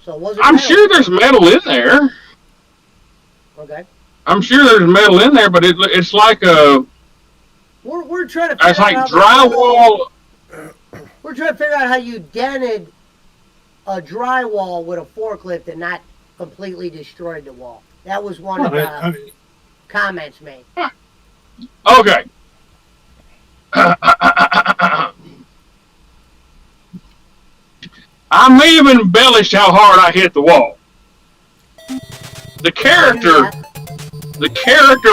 So it wasn't I'm metal. sure there's metal in there. Okay. I'm sure there's metal in there, but it's like a. We're trying to It's figure out like how the wall. drywall. We're trying to figure out how you dented a drywall with a forklift and not completely destroyed the wall. That was one of the comments made. Okay. I may have embellished how hard I hit the wall. The character,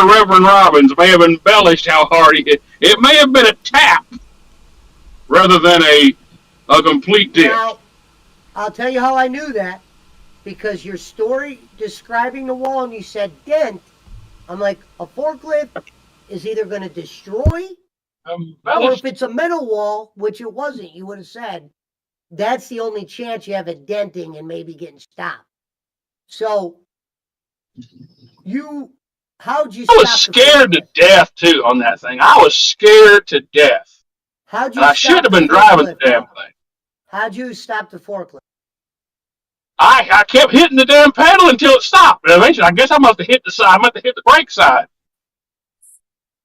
Reverend Robbins, may have embellished how hard he hit. It may have been a tap rather than a complete dip. Now, I'll tell you how I knew that. Because your story describing the wall and you said dent, I'm like, a forklift is either going to destroy, or if it's a metal wall, which it wasn't, you would have said, that's the only chance you have it denting and maybe getting stopped. So, how'd you stop? I was scared to death, too, on that thing. I was scared to death. How'd you and I should have been driving the damn thing. How'd you stop the forklift? I kept hitting the damn pedal until it stopped. And eventually, I guess I must have hit the side. I must have hit the brake side.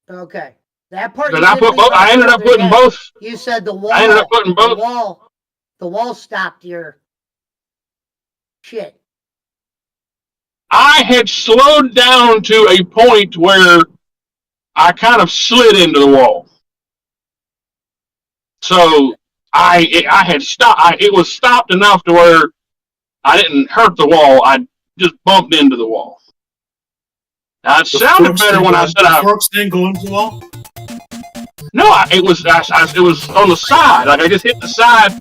Okay. That part. But I ended up putting both. You said the wall. I ended up putting both. The wall stopped your shit. I had slowed down to a point where I kind of slid into the wall. So I had stopped. It was stopped enough to where I didn't hurt the wall. I just bumped into the wall. Now, it sounded better when I said forks didn't go into the wall? No, it was on the side. Like I just hit the side.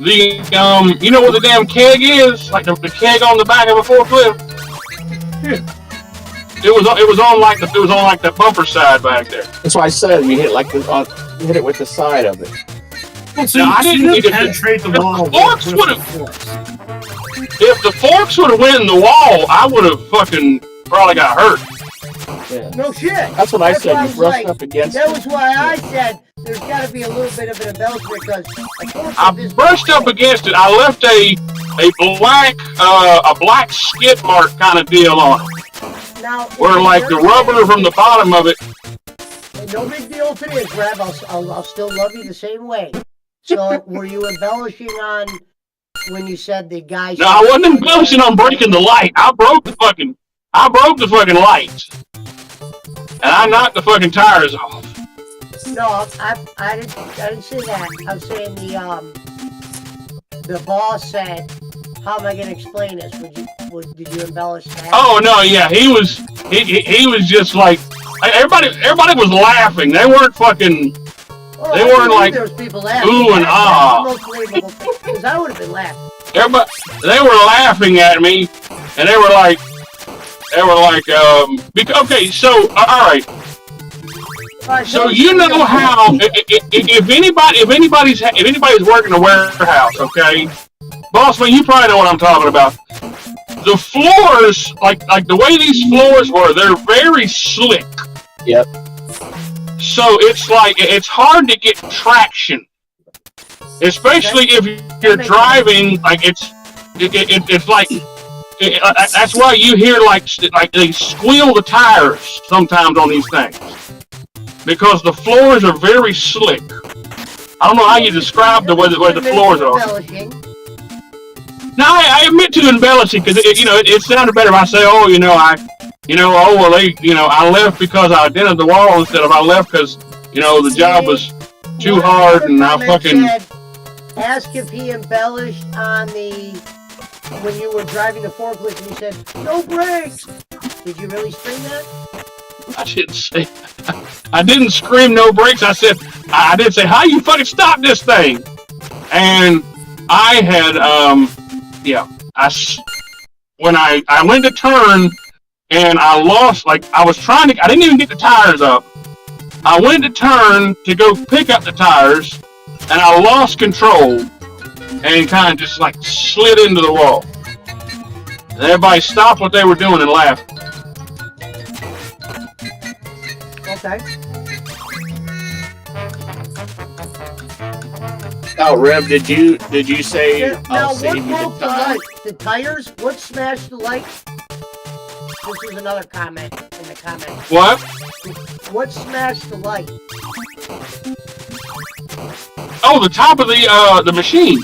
You know what the damn keg is? Like the keg on the back of a forklift. Yeah. It was on like the bumper side back there. That's why I said you hit you hit it with the side of it. Well, so I didn't penetrate the wall. If the forks would have went in the wall, I would have fucking probably got hurt. Yeah. No shit. That's what I said. You brushed up against it. That was why I said there's got to be a little bit of an embellishment because I brushed up against it. I left a black skid mark kind of deal on it. Now, where like the rubber from the bottom of it. No big deal if it is, Rev. I'll still love you the same way. So were you embellishing on when you said the guy? No, I wasn't embellishing on breaking the light. I broke the fucking lights. And I knocked the fucking tires off. No, I didn't say that. I'm saying the boss said, "How am I going to explain this? Did you embellish that?" Oh no, yeah, he was just like everybody was laughing. They weren't fucking. Oh, they weren't like there was people laughing. Ooh and ah. That's the most believable thing, because I would have been laughing. Everybody, they were laughing at me, and they were like, okay, so all right. So you know how if anybody's working a warehouse, okay, boss man, you probably know what I'm talking about. The floors, like the way these floors were, they're very slick. Yep. So it's hard to get traction, especially if you're driving. Like it's like that's why you hear like they squeal the tires sometimes on these things because the floors are very slick. I don't know how you describe the way the floors are. Now I admit to embellishing because it sounded better if I say, I left because I dented the wall instead of I left because the job was too hard and I fucking. Ask if he embellished on when you were driving the forklift and you said no brakes. Did you really scream that? I didn't say. I didn't scream no brakes. I did say how you fucking stop this thing, and I had when I went to turn. And I lost, I didn't even get the tires up. I went to turn to go pick up the tires, and I lost control, and kind of just slid into the wall. And everybody stopped what they were doing and laughed. Okay. Now, Rev, did you say Now, I'll what save you broke the the time? light? The tires? What smashed the light? This is another comment in the comments. What? What smashed the light? Oh, the top of the machine.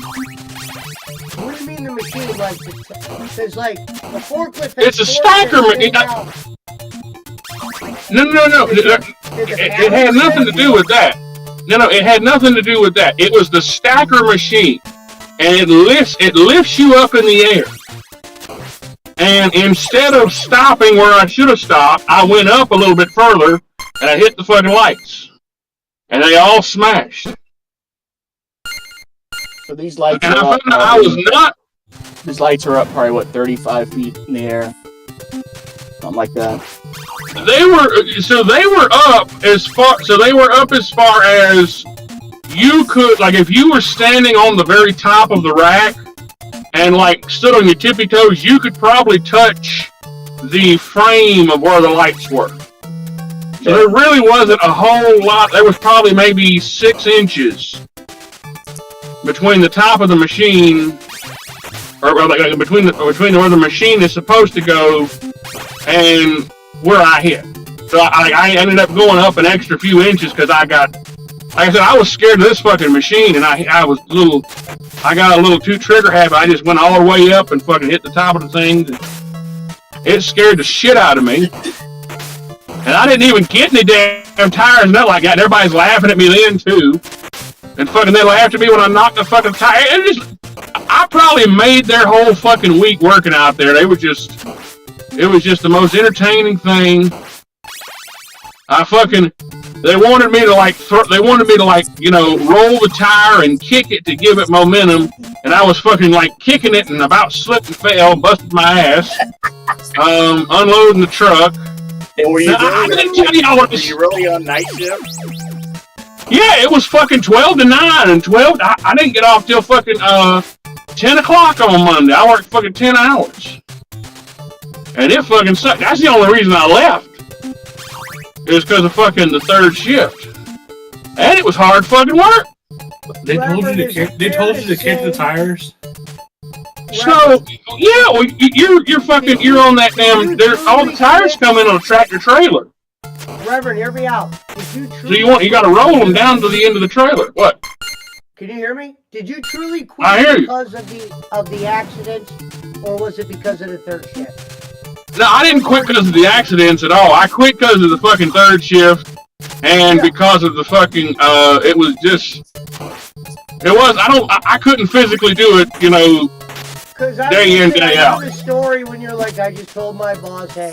What do you mean the machine? Like, because like the forklift. It's a stacker machine. No. It had nothing to do with that. No, it had nothing to do with that. It was the stacker machine, and it lifts you up in the air. And instead of stopping where I should have stopped, I went up a little bit further, and I hit the fucking lights, and they all smashed. So these lights And are I up. found out I was not. These lights are up probably what 35 feet in the air, something like that. They were up as far as you could, like if you were standing on the very top of the rack and like stood on your tippy toes, you could probably touch the frame of where the lights were. So there really wasn't a whole lot. There was probably maybe 6 inches between the top of the machine, or like between where the machine is supposed to go and where I hit. So I ended up going up an extra few inches because I got, like I said, I was scared of this fucking machine, and I got a little too trigger happy. I just went all the way up and fucking hit the top of the thing. It scared the shit out of me. And I didn't even get any damn tires, nothing like that. And everybody's laughing at me then too. And fucking they laughed at me when I knocked the fucking tire. I probably made their whole fucking week working out there. It was just the most entertaining thing. They wanted me to like, you know, roll the tire and kick it to give it momentum. And I was fucking like kicking it and about slipped and fell, busted my ass, unloading the truck. And were you really on night shift? Yeah, it was fucking 12 to 9 and 12. I didn't get off till fucking 10 o'clock on Monday. I worked fucking 10 hours. And it fucking sucked. That's the only reason I left. It was because of fucking the third shift. And it was hard fucking work. They told you to kick the tires? So, yeah, well, you're on that damn, all the tires come in on a tractor trailer. Reverend, hear me out. So you gotta roll them down to the end of the trailer. What? Can you hear me? Did you truly quit I hear you. because of the accidents, or was it because of the third shift? No, I didn't quit because of the accidents at all. I quit because of the fucking third shift, and because of the fucking, I couldn't physically do it, you know, day in, day out. I know the story when you're like, I just told my boss, hey,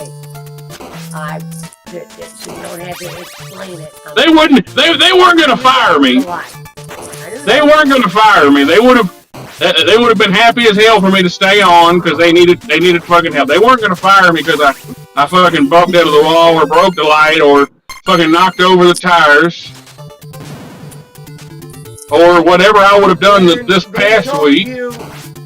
so you don't have to explain it. They weren't gonna fire me. They weren't gonna fire me. They would have been happy as hell for me to stay on because they needed fucking help. They weren't gonna fire me because I fucking bumped into the wall or broke the light or fucking knocked over the tires or whatever I would have done this past week.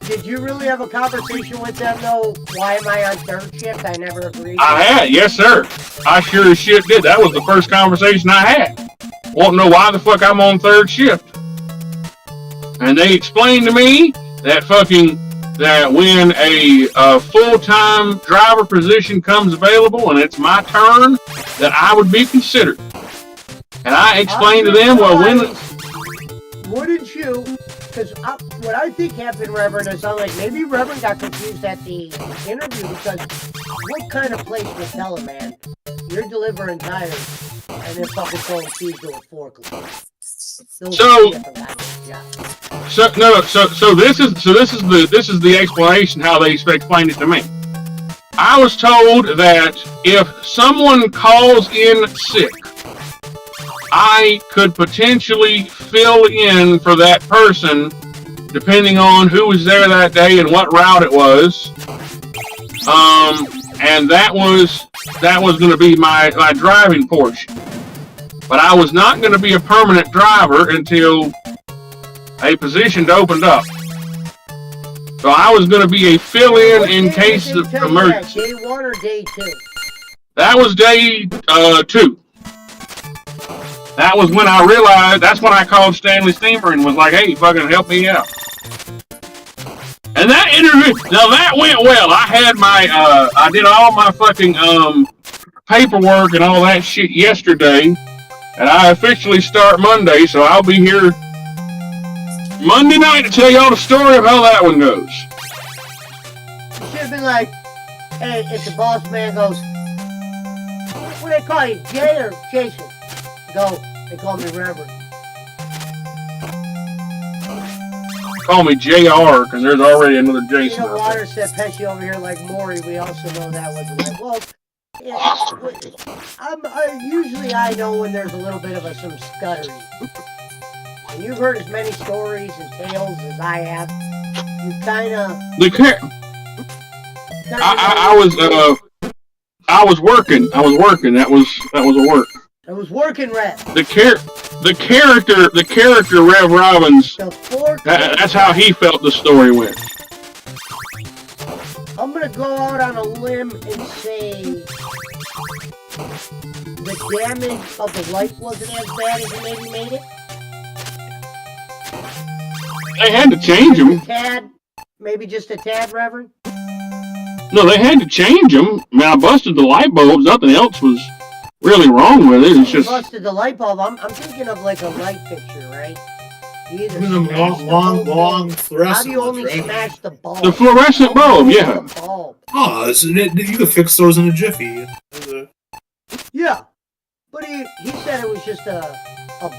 Did you really have a conversation with them though? Why am I on third shift? I never agreed. I had, yes sir. I sure as shit did. That was the first conversation I had. Want to know why the fuck I'm on third shift? And they explained to me that when a full-time driver position comes available and it's my turn, that I would be considered. And I explained to them, well, wouldn't you? Because what I think happened, Reverend, is I'm like, maybe Reverend got confused at the interview because what kind of place would tell him, man? You're delivering tires and then fucking throwing keys to a forklift. So this is the explanation how they explained it to me. I was told that if someone calls in sick, I could potentially fill in for that person depending on who was there that day and what route it was. And that was going to be my driving portion. But I was not going to be a permanent driver until a position opened up. So I was going to be a fill-in in case of emergency. Day 1 or day 2? That was day 2. that was when I realized. That's when I called Stanley Steamer and was like, "Hey, fucking help me out." And that interview, now that went well. I had my, I did all my fucking paperwork and all that shit yesterday, and I officially start Monday, so I'll be here Monday night to tell y'all the story of how that one goes. You should have been like, hey, if the boss man goes, what do they call you, Jay or Jason? Go, they call me Reverend. Call me JR, because there's already another Jason. You know, Water said Pesci over here like Maury. We also know that was like, well, yeah, usually I know when there's a little bit of some stuttering. And you've heard as many stories and tales as I have. You kind of... I was working. That was a work. It was working, Rev. The character Rev Robbins. That's how he felt the story went. I'm gonna go out on a limb and say the damage of the light wasn't as bad as it maybe made it. They had to change them. Maybe just a tad, Reverend. No, they had to change them. I mean, I busted the light bulbs. Nothing else was really wrong with it. It's just busted the light bulb. I'm thinking of like a light fixture, right? You either long fluorescent. How do you only smash the bulb? The fluorescent bulb, yeah. Oh, you could fix those in a jiffy. Yeah, but he said it was just a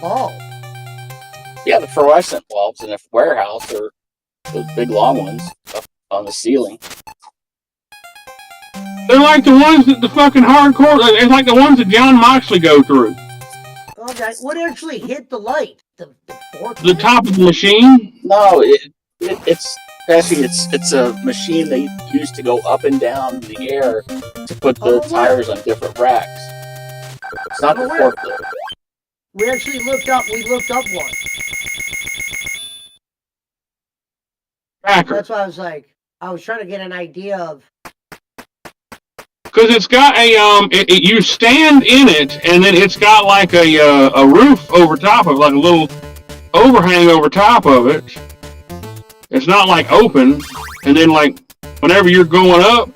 bulb. Yeah, the fluorescent bulbs in a warehouse are those big long ones up on the ceiling. They're like the ones that the fucking hardcore. It's like the ones that John Moxley go through. Okay, what actually hit the light? The top of the machine? No, it's actually it's a machine they use to go up and down in the air to put the tires on different racks. It's not the forklift. We actually looked up one. Packer. That's why I was trying to get an idea of. Because it's got a you stand in it, and then it's got like a roof over top of it, like a little overhang over top of it. It's not like open, and then like whenever you're going up,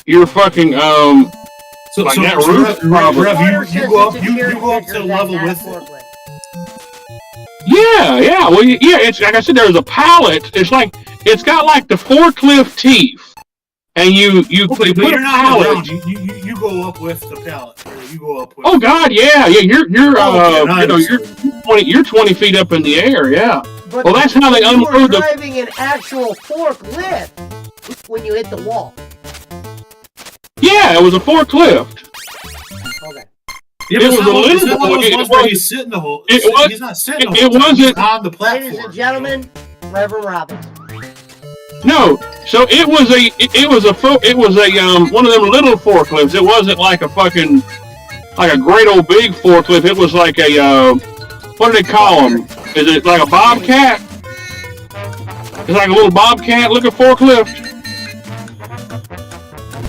you're fucking So that roof. Rev, you go up to the level with it. Yeah. Well, yeah. It's like I said, there's a pallet. It's got like the forklift teeth. And you put you're a not pallet. You go up with the pallet. You go up with. Oh God, yeah. You're 20 feet up in the air, yeah. But well, that's how they unload the. Driving an actual forklift when you hit the wall. Yeah, it was a forklift. Okay. Yeah, it was a little. He's sitting the whole. He's not sitting. It wasn't on the platform. Ladies and gentlemen, Reverend Robbins. No, so it was one of them little forklifts. It wasn't like a great old big forklift. It was like a what do they call them? Is it like a bobcat? It's like a little bobcat looking forklift.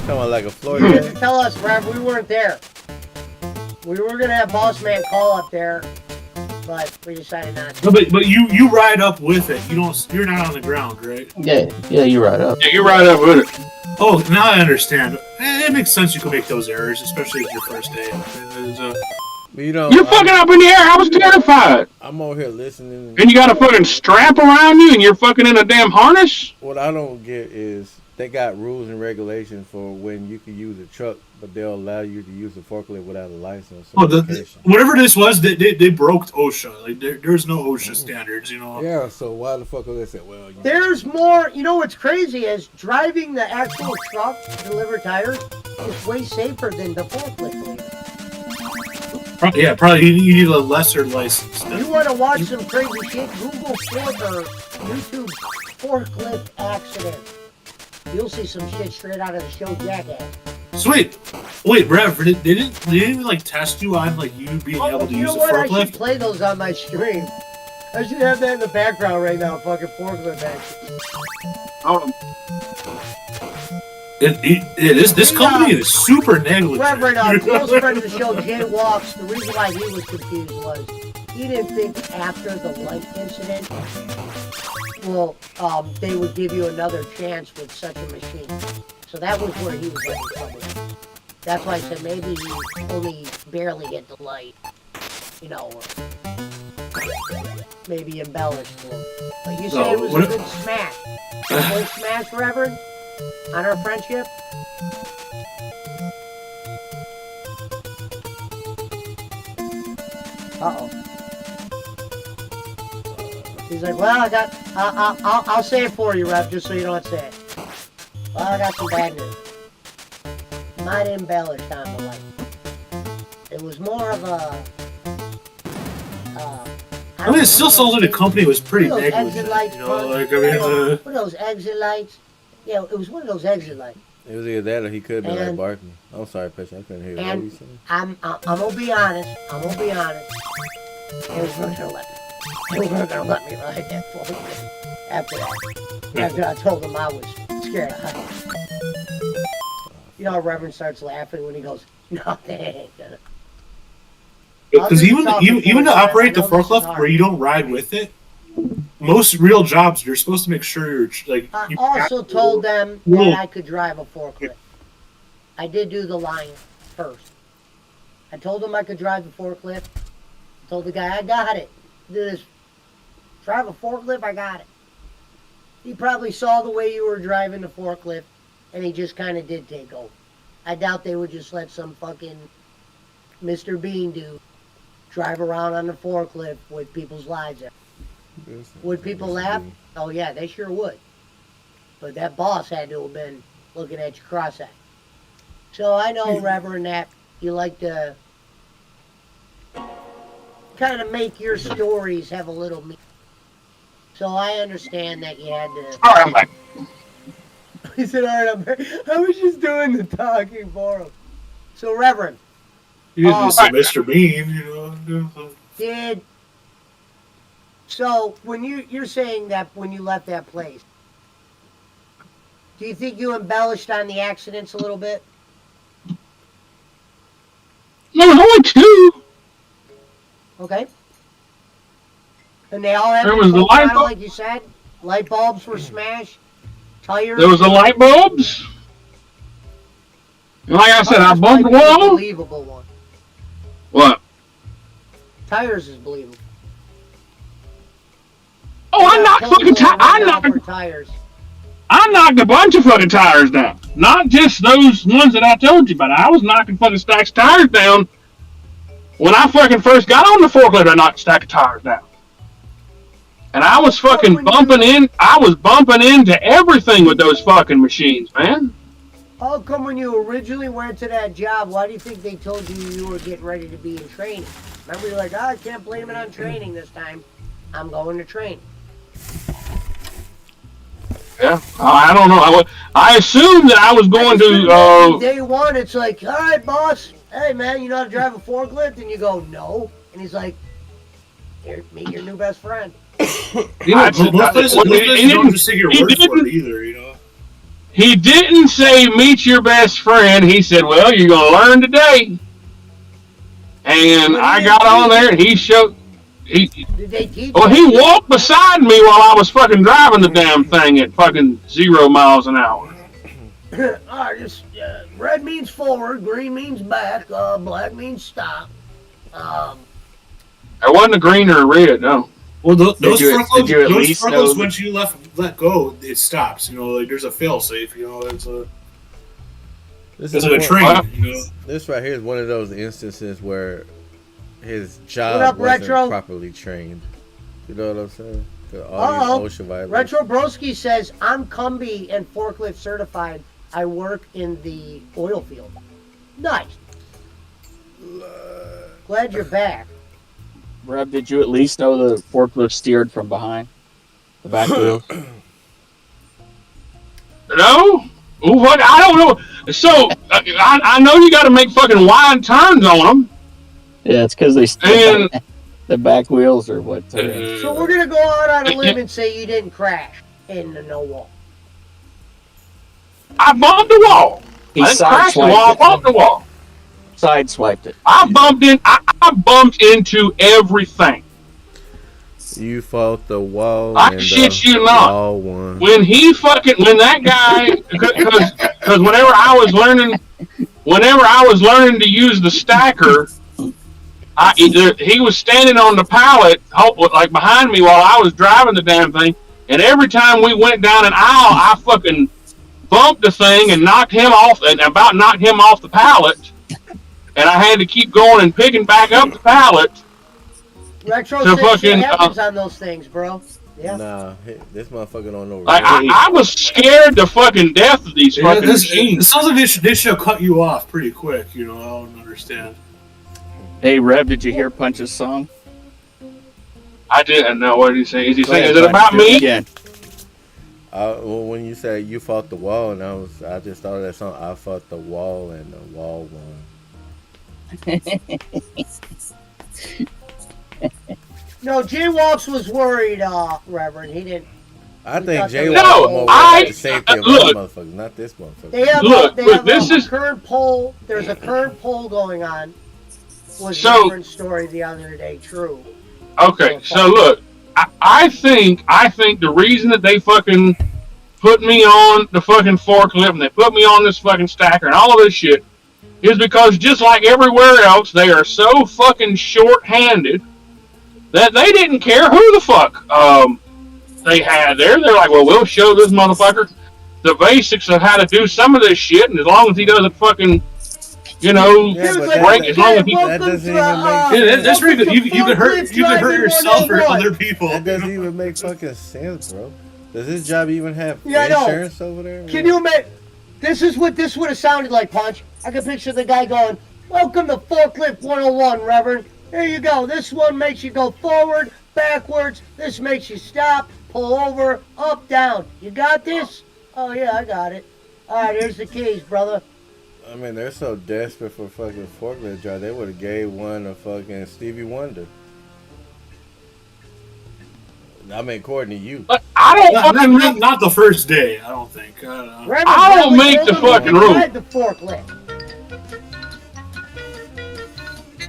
Someone like a Florida. Tell us, Rev, we weren't there. We were gonna have Boss Man call up there, but we decided not to. No, but you ride up with it. You're not on the ground, right? Yeah, you ride up. Yeah, you ride up with it. Oh, now I understand. It makes sense you can make those errors, especially if your first day. You're fucking up in the air. I was terrified. I'm over here listening. And you got a fucking strap around you, and you're fucking in a damn harness. What I don't get is they got rules and regulations for when you can use a truck, but they'll allow you to use a forklift without a license. Whatever this was, they broke OSHA. Like there's no OSHA standards, you know. Yeah, so why the fuck would they say? Well, there's more. You know what's crazy is driving the actual truck to deliver tires is way safer than the forklift. Yeah, probably you need a lesser license. You want to watch some crazy shit? Google YouTube forklift accident. You'll see some shit straight out of the show Jackass. Sweet. Wait, Rev, they didn't even like test you on like you being able to use a forklift? I should play those on my stream. I should have that in the background right now, fucking forklift action. This company is super negligent. Reverend, close friend of the show, Jay Walks, the reason why he was confused was he didn't think after the light incident, well, they would give you another chance with such a machine. So that was where he was having trouble. That's why I said maybe he only barely hit the light, you know, or maybe embellished for him. But you said it was a good smash. A good smash, Reverend, on our friendship? Uh-oh. He's like, well, I'll say it for you, Rev, just so you don't say it. Well, I got some bad news. Might embellish on the light. It was more of a, I mean, it still sounds like the company was pretty What are those negligent. exit lights, You know, like, I mean, what are those exit lights? Yeah, it was one of those exit lights. It was either that or he could be like And- barking. I'm sorry, Patient. I couldn't hear you. What were you And saying? I'm gonna be honest. They weren't gonna let me. They weren't gonna let me ride that forklift after that. After I told them I was scared of heights. You know, Reverend starts laughing when he goes, "No, they ain't gonna." because even to operate the forklift where you don't ride with it, most real jobs you're supposed to make sure you're like. I you also told them that I could drive a forklift. I did do the line first. I told them I could drive the forklift. Told the guy, I got it. Do this. Drive a forklift, I got it. He probably saw the way you were driving the forklift, and he just kind of did take over. I doubt they would just let some fucking Mr. Bean dude drive around on the forklift with people's lives in. Would people laugh? Oh yeah, they sure would. But that boss had to have been looking at you cross-eyed. So I know, Reverend, that you like to kind of make your stories have a little meaning. So I understand that you had to. All right, I'm back. He said, all right, I'm back. I was just doing the talking for him. So, Reverend, You did some Mr. Bean, you know. so when you're saying that when you left that place, do you think you embellished on the accidents a little bit? There was only two. Okay. And they all have There was the light bulb. like you said. Light bulbs were smashed. Tires. There was the light bulbs. And like I said, I bumped Tires might be the one. believable one. What? Tires is believable. Oh, I knocked fucking tires. I knocked a bunch of fucking tires down. Not just those ones that I told you about. I was knocking fucking stacks of tires down. When I fucking first got on the forklift, I knocked a stack of tires down. And I was fucking bumping in. I was bumping into everything with those fucking machines, man. How come when you originally went to that job, why do you think they told you you were getting ready to be in training? Remember, you're like, oh, I can't blame it on training this time. I'm going to training. Yeah, I don't know. I assumed that I was going to. Day one, it's like, all right, boss. Hey, man, you know how to drive a forklift? And you go, no. And he's like, here, meet your new best friend. You know, most places don't just take your word for it either, you know. He didn't say meet your best friend. He said, well, you're going to learn today. And I got on there and he showed. Did they teach Well, he you? walked beside me while I was fucking driving the damn thing at fucking 0 miles an hour. Red means forward, green means back, black means stop. There wasn't a green or a red, no. Well, those Did you at least know forklifts, once you let go, it stops. You know, like there's a fail safe. You know, it's a train. You know, this right here is one of those instances where his job up, wasn't Retro? properly trained. You know what I'm saying? All these OSHA violations. Retro Broski says, I'm Cumby and forklift certified. I work in the oil field. Nice. Glad you're back. Rev, did you at least know the forklift steered from behind? The back wheels? No? What? I don't know. So, I know you got to make fucking wide turns on them. Yeah, it's because the back wheels are what. So we're going to go out on a limb and say you didn't crash in the no wall. I bumped the wall. He I didn't crash the wall. I bumped the wall. Sideswiped it. I bumped into everything. You fought the wall. I and shit the you not. wall won. When that guy, because whenever I was learning to use the stacker, he was standing on the pallet, like behind me while I was driving the damn thing, and every time we went down an aisle, I fucking bumped the thing and knocked him off the pallet, and I had to keep going and picking back up the pallet. Retro shit happens on those things, bro. Yeah. Nah, this motherfucker don't know. Like, I was scared to fucking death of these fucking machines. It sounds like they should have cut you off pretty quick. You know, I don't understand. Hey, Rev, did you hear Punch's song? I didn't know. What did he say? Is he saying, Ahead, is it about Punch, do it me? again. Well, when you said you fought the wall, and I just thought of that song. I fought the wall, and the wall won. No, Jay Walks was worried, Reverend. He didn't. I think Jay No, the same thing with look. motherfuckers, not this motherfucker. They have a current poll. There's a current poll going on. Was Reverend's story the other day true? Okay, so look, I think the reason that they fucking put me on the fucking forklift and they put me on this fucking stacker and all of this shit is because just like everywhere else, they are so fucking short-handed that they didn't care who the fuck they had there. They're like, well, we'll show this motherfucker the basics of how to do some of this shit, and as long as he doesn't fucking, break, as long as he... That doesn't even make sense. That's right. You can hurt yourself or other people. That doesn't even make fucking sense, bro. Does this job even have insurance over there? Can you imagine? This would have sounded like, Punch. I can picture the guy going, "Welcome to Forklift 101, Reverend. Here you go. This one makes you go forward, backwards. This makes you stop, pull over, up, down. You got this? Oh, yeah, I got it. All right, here's the keys, brother." I mean, they're so desperate for fucking forklift job. They would have gave one a fucking Stevie Wonder. I mean, according to you. But I don't not the first day. I don't think. I don't make the fucking rules. The forklift.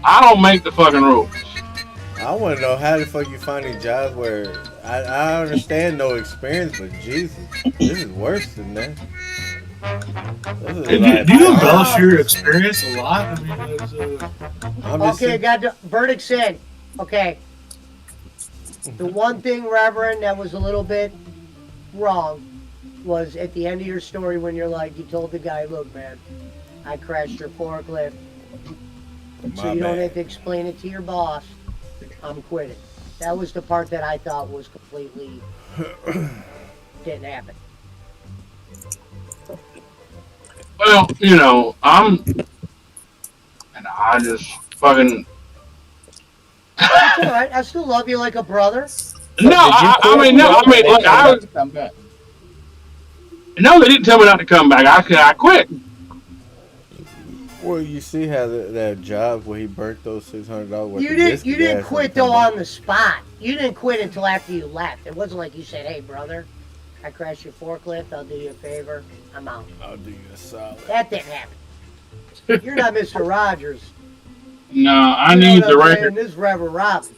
I don't make the fucking rules. I want to know how the fuck you find these jobs where I understand no experience, but Jesus, this is worse than that. Do you embellish your experience a lot? I mean, okay, got the verdict's in. Okay. The one thing, Reverend, that was a little bit wrong was at the end of your story when you're like, you told the guy, "Look, man, I crashed your forklift. So you don't have to explain it to your boss. I'm quitting." That was the part that I thought was completely didn't happen. Well, I just fucking... That's all right. I still love you like a brother. No, No, they didn't tell me not to come back. I quit. Well, you see how that job where he burnt those $600. You didn't quit though on the spot. You didn't quit until after you left. It wasn't like you said, "Hey, brother, I crashed your forklift. I'll do you a favor. I'm out." I'll do you a solid. That didn't happen. You're not Mr. Rogers. No, I need the record. This Reverend Robin.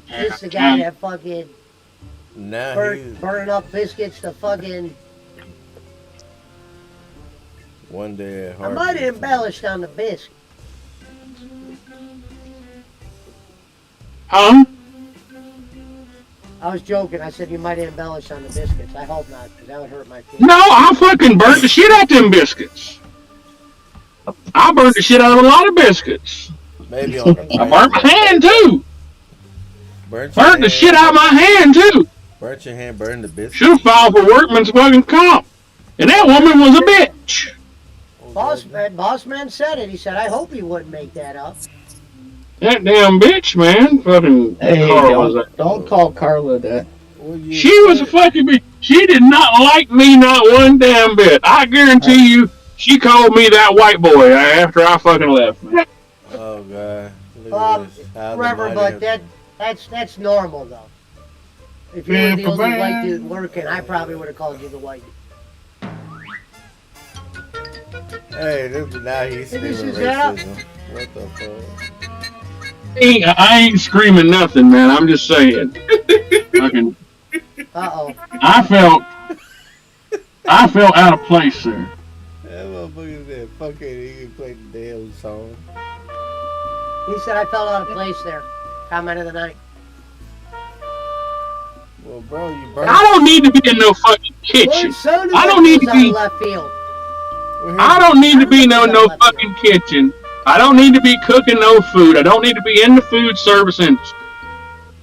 This the guy that fucking burning up biscuits to fucking... One day at heart. I might have embellished on the biscuit. Huh? I was joking. I said you might have embellished on the biscuits. I hope not, because that would hurt my feelings. No, I fucking burnt the shit out of them biscuits. I burnt the shit out of a lot of biscuits. Maybe on the I burnt my hand too. Burnt the shit out of my hand too. Burnt your hand, burned the biscuit. Should have filed for workman's fucking comp. And that woman was a bitch. Boss man said it. He said, "I hope he wouldn't make that up." That damn bitch, man. Fucking Carla. Don't call Carla that. She was a fucking bitch. She did not like me not one damn bit. I guarantee you, she called me that white boy after I fucking left. Man. Oh god. Reverend, but that's normal though. If you were the only white dude working, I probably would have called you the white dude. Hey, now he's screaming racism. What the fuck? I ain't screaming nothing, man. I'm just saying. Fucking. I felt out of place there. That motherfucker said, "Fuck it, he can play the damn song." He said I felt out of place there. Comment of the night. Well, bro, you burnt. I don't need to be in no fucking kitchen. I don't need to be left field. I don't need to be no fucking kitchen. I don't need to be cooking no food. I don't need to be in the food service industry.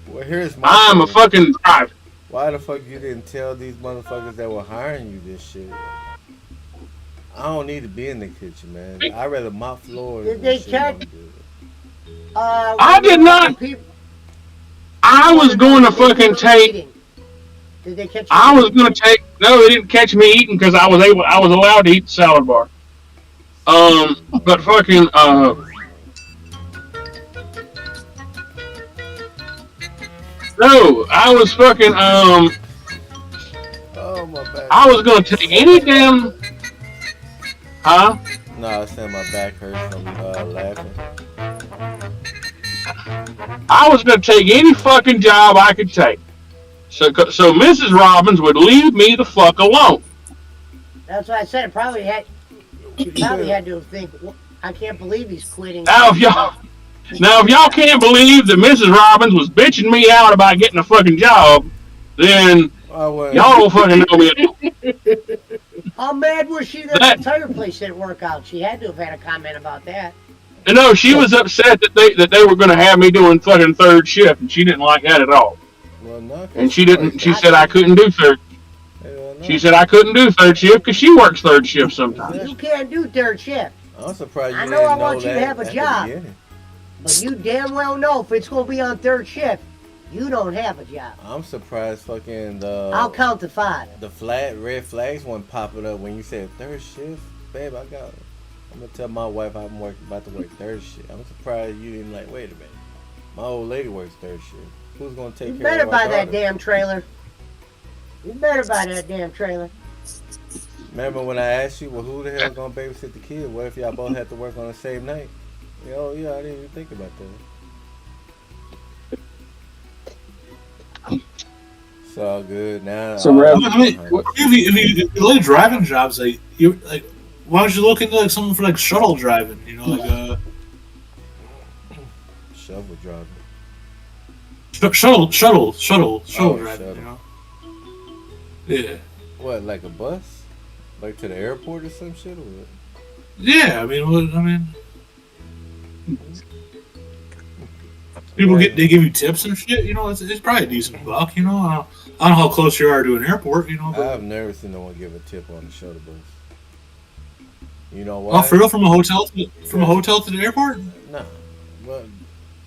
Well, here's my I'm a fucking driver. Why the fuck you didn't tell these motherfuckers that were hiring you this shit? I don't need to be in the kitchen, man. I'd rather mop floors. Did they catch? I did not. I was going to fucking take. Did they catch? I was going to take. No, they didn't catch me eating because I was allowed to eat the salad bar. But fucking no, I was fucking Oh my bad. I was gonna take any damn. Huh? No, I was saying my back hurts from laughing. I was gonna take any fucking job I could take. So Mrs. Robbins would leave me the fuck alone. That's why I said it probably had. You probably had to think. I can't believe he's quitting. Now if y'all can't believe that Mrs. Robbins was bitching me out about getting a fucking job, then y'all don't fucking know me. How mad was she that the tire place didn't work out? She had to have had a comment about that. No, she was upset that they were going to have me doing fucking third shift, and she didn't like that at all. Well, no, and she didn't. She said I couldn't do third. She said I couldn't do third shift because she works third shift sometimes. You can't do third shift. I'm surprised you I know I want you to have a job, beginning. but you damn well know if it's going to be on third shift, you don't have a job. I'm surprised fucking I'll count to 5. The red flags weren't popping up when you said third shift. Babe, I'm gonna tell my wife I'm about to work third shift. I'm surprised you didn't wait a minute. My old lady works third shift. Who's gonna take care of my daughter? You better buy that damn trailer. You better buy that damn trailer. Remember when I asked you, well, who the hell gonna babysit the kid? What if y'all both had to work on the same night? Oh yeah, I didn't even think about that. It's all good now. So, if you like driving jobs, why don't you look into something for shuttle driving? Shovel driving. Shuttle driving. Yeah. What, like a bus? Like to the airport or some shit? Or what? Yeah, people they give you tips and shit. It's probably a decent buck. I don't know how close you are to an airport. But I've never seen no one give a tip on the shuttle bus. You know why? Oh, for real? From a hotel to the airport? Nah. But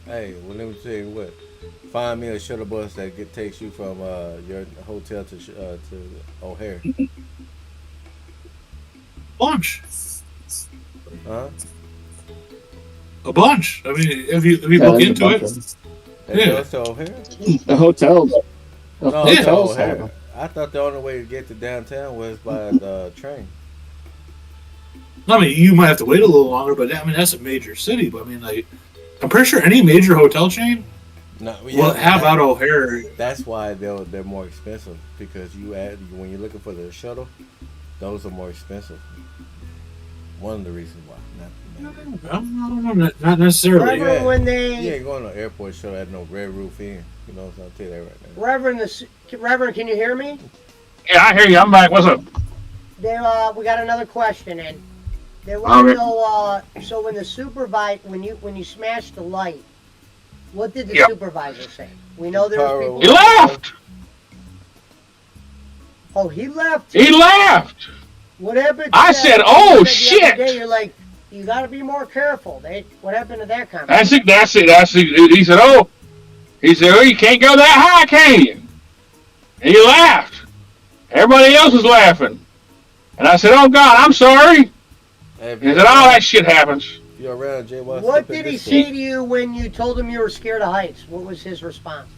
hey, well, let me tell you what. Find me a shuttle bus that takes you from your hotel to O'Hare. Bunch. Huh? A bunch. If you look into it. Yeah. To O'Hare? The hotels. No, hotels. O'Hare. I thought the only way to get to downtown was by the train. You might have to wait a little longer, but that's a major city. But I'm pretty sure any major hotel chain will have out O'Hare. That's why they're more expensive, because when you're looking for the shuttle, those are more expensive. One of the reasons why. Not necessarily. You ain't going to an airport shuttle at no Red Roof Inn. I'll tell you that right now. Reverend, can you hear me? Yeah, I hear you. I'm back. What's up? We got another question in. They want to know. So when the when you smashed the light, what did the supervisor say? We know there was people. He left. Oh, he left. He left. What happened? I said, "Oh shit!" You're like, you got to be more careful. What happened to that conversation? That's it. He said, "Oh," you can't go that high, can you?" And he laughed. Everybody else was laughing, and I said, "Oh God, I'm sorry." He said, "Oh, that shit happens." You're around, Jay. What did he say to you when you told him you were scared of heights? What was his response?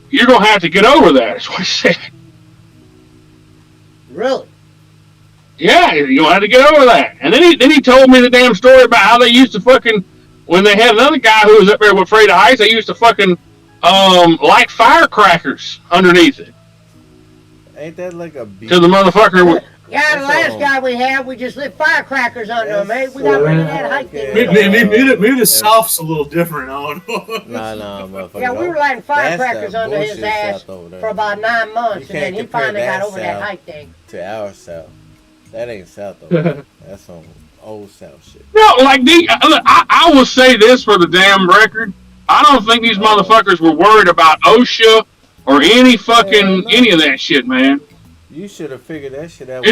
You're gonna have to get over that. Is what he said. Really? Yeah, you'll have to get over that. And then he told me the damn story about how they used to fucking, when they had another guy who was up there with afraid of heights, they used to fucking light firecrackers underneath it. Ain't that like a beat? To the motherfucker. Yeah, the last guy we had, we just lit firecrackers under him, mate. We got rid of that height thing. Maybe the South's a little different. I don't know. Nah, motherfucker. Yeah, we were lighting firecrackers under his ass for about 9 months, and then he finally got over that height thing. To our South. That ain't South, though. That's some old South shit. No, like, I will say this for the damn record. I don't think these motherfuckers were worried about OSHA or any of that shit, man. You should have figured that shit out